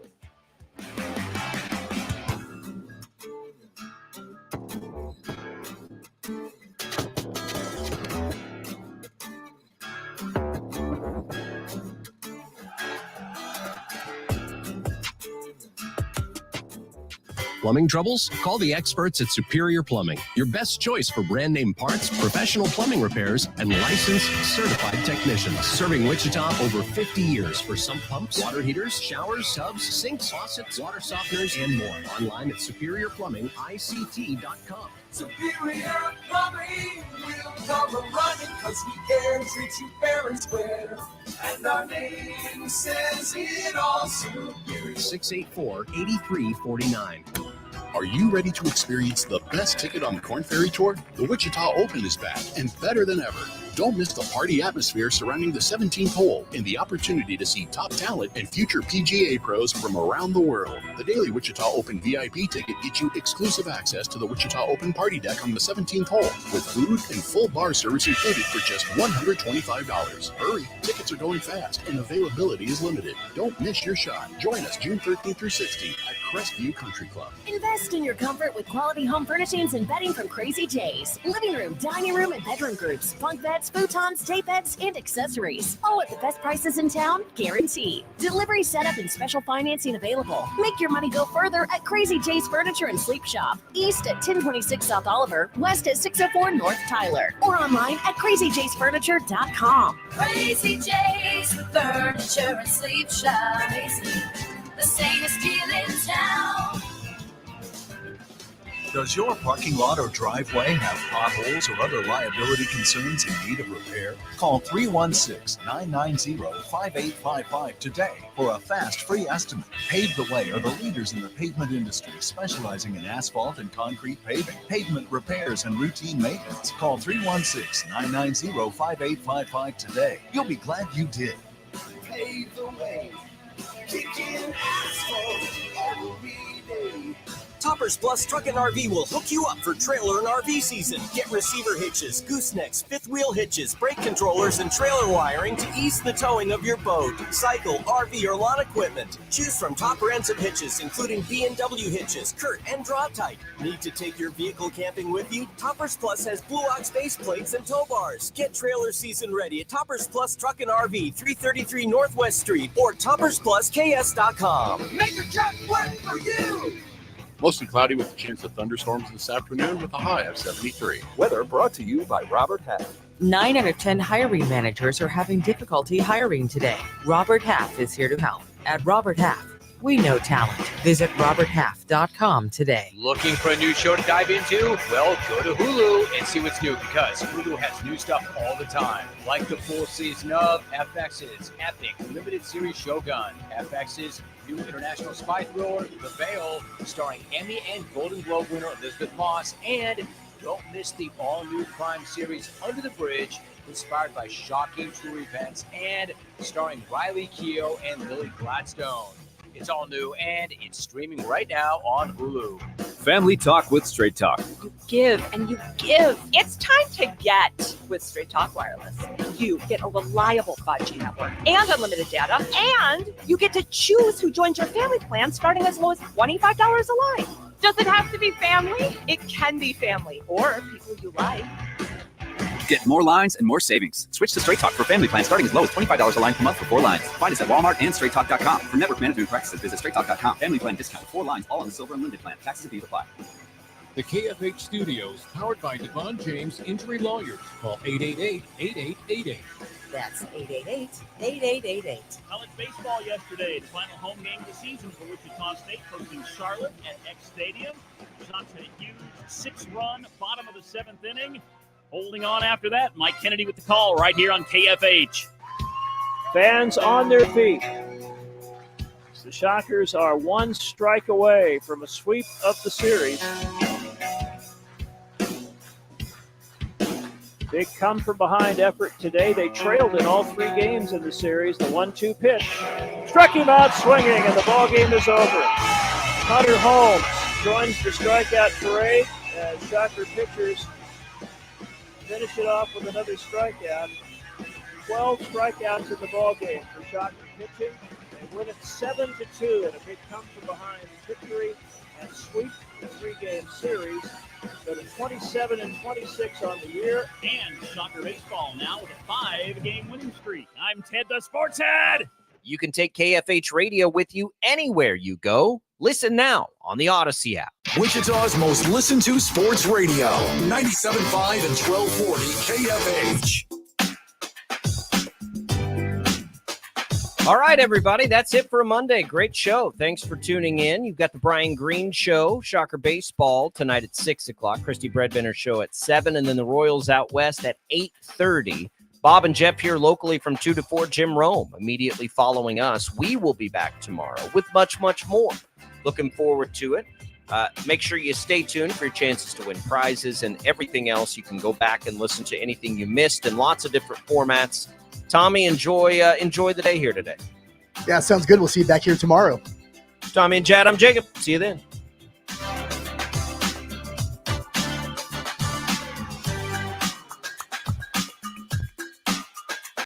Plumbing troubles? Call the experts at Superior Plumbing. Your best choice for brand name parts, professional plumbing repairs, and licensed certified technicians. Serving Wichita over 50 years for sump pumps, water heaters, showers, tubs, sinks, faucets, water softeners, and more. Online at superiorplumbingict.com. Superior Plumbing will come running because we can treat you fair and square. And our name says it all. Superior. 684-8349. Are you ready to experience the best ticket on the Korn Ferry Tour? The Wichita Open is back and better than ever. Don't miss the party atmosphere surrounding the 17th hole and the opportunity to see top talent and future PGA pros from around the world. The daily Wichita Open VIP ticket gets you exclusive access to the Wichita Open party deck on the 17th hole with food and full bar service included for just $125. Hurry, tickets are going fast and availability is limited. Don't miss your shot. Join us June 13th through 16th at Crestview Country Club. Invest in your comfort with quality home furnishings and bedding from Crazy J's. Living room, dining room, and bedroom groups, bunk beds, futons, day beds, and accessories. All at the best prices in town, guaranteed. Delivery setup and special financing available. Make your money go further at Crazy J's Furniture and Sleep Shop. East at 1026 South Oliver, west at 604 North Tyler. Or online at crazyjsfurniture.com. Crazy J's Furniture and Sleep Shop. The safest deal in town. Does your parking lot or driveway have potholes or other liability concerns in need of repair? Call 316-990-5855 today for a fast, free estimate. Pave the Way are the leaders in the pavement industry, specializing in asphalt and concrete paving, pavement repairs, and routine maintenance. Call 316-990-5855 today. You'll be glad you did. Pave the way. Kicking asphalt every day. Toppers Plus Truck and RV will hook you up for trailer and RV season. Get receiver hitches, goosenecks, fifth wheel hitches, brake controllers, and trailer wiring to ease the towing of your boat, cycle, RV, or lawn equipment. Choose from Topper ends of hitches, including B&W hitches, Curt, and Draw Type. Need to take your vehicle camping with you? Toppers Plus has Blue Ox base plates and tow bars. Get trailer season ready at Toppers Plus Truck and RV, 333 Northwest Street, or toppersplusks.com. Make your truck work for you. Mostly cloudy with a chance of thunderstorms this afternoon with a high of 73. Weather brought to you by Robert Half. 9 out of 10 hiring managers are having difficulty hiring today. Robert Half is here to help. At Robert Half, we know talent. Visit roberthalf.com today. Looking for a new show to dive into? Well, go to Hulu and see what's new, because Hulu has new stuff all the time. Like the full season of FX's epic limited series Shogun, FX's new international spy thriller, The Veil, starring Emmy and Golden Globe winner Elizabeth Moss, and don't miss the all-new crime series Under the Bridge, inspired by shocking true events and starring Riley Keough and Lily Gladstone. It's all new and it's streaming right now on Hulu. Family Talk with Straight Talk. You give and you give. It's time to get with Straight Talk Wireless. You get a reliable 5G network and unlimited data, and you get to choose who joins your family plan starting as low as $25 a line. Does it have to be family? It can be family or people you like. Get more lines and more savings. Switch to Straight Talk for family plans starting as low as $25 a line per month for 4 lines. Find us at Walmart and StraightTalk.com. For network management practices, visit StraightTalk.com. Family plan discount. 4 lines, all on the Silver Unlimited plan. Taxes and fees apply. The KFH Studios, powered by Devon James Injury Lawyers. Call 888-8888. That's 888-8888. College baseball yesterday. The final home game of the season for Wichita State, hosting Charlotte at X Stadium. Shots a huge 6-run, bottom of the 7th inning. Holding on after that, Mike Kennedy with the call right here on KFH. Fans on their feet. The Shockers are 1 strike away from a sweep of the series. Big come-from-behind effort today. They trailed in all 3 games in the series. The 1-2 pitch struck him out swinging, and the ball game is over. Hunter Holmes joins the strikeout parade as Shocker pitchers finish it off with another strikeout. 12 strikeouts in the ball game for Shocker pitching. They win it 7-2 in a big come-from-behind victory and sweep the 3-game series. Go to 27-26 on the year. And Shocker baseball now with a 5-game winning streak. I'm Ted the Sports Head. You can take KFH Radio with you anywhere you go. Listen now on the Odyssey app. Wichita's most listened to sports radio, 97.5 and 1240 KFH. All right, everybody, that's it for a Monday. Great show. Thanks for tuning in. You've got the Brian Green Show, Shocker Baseball, tonight at 6 o'clock. Christy Breadbinner Show at 7, and then the Royals out west at 8:30. Bob and Jeff here locally from 2 to 4. Jim Rome immediately following us. We will be back tomorrow with much, much more. Looking forward to it. Make sure you stay tuned for your chances to win prizes and everything else. You can go back and listen to anything you missed in lots of different formats. Tommy, enjoy the day here today. Yeah, sounds good. We'll see you back here tomorrow. Tommy and Chad, I'm Jacob. See you then.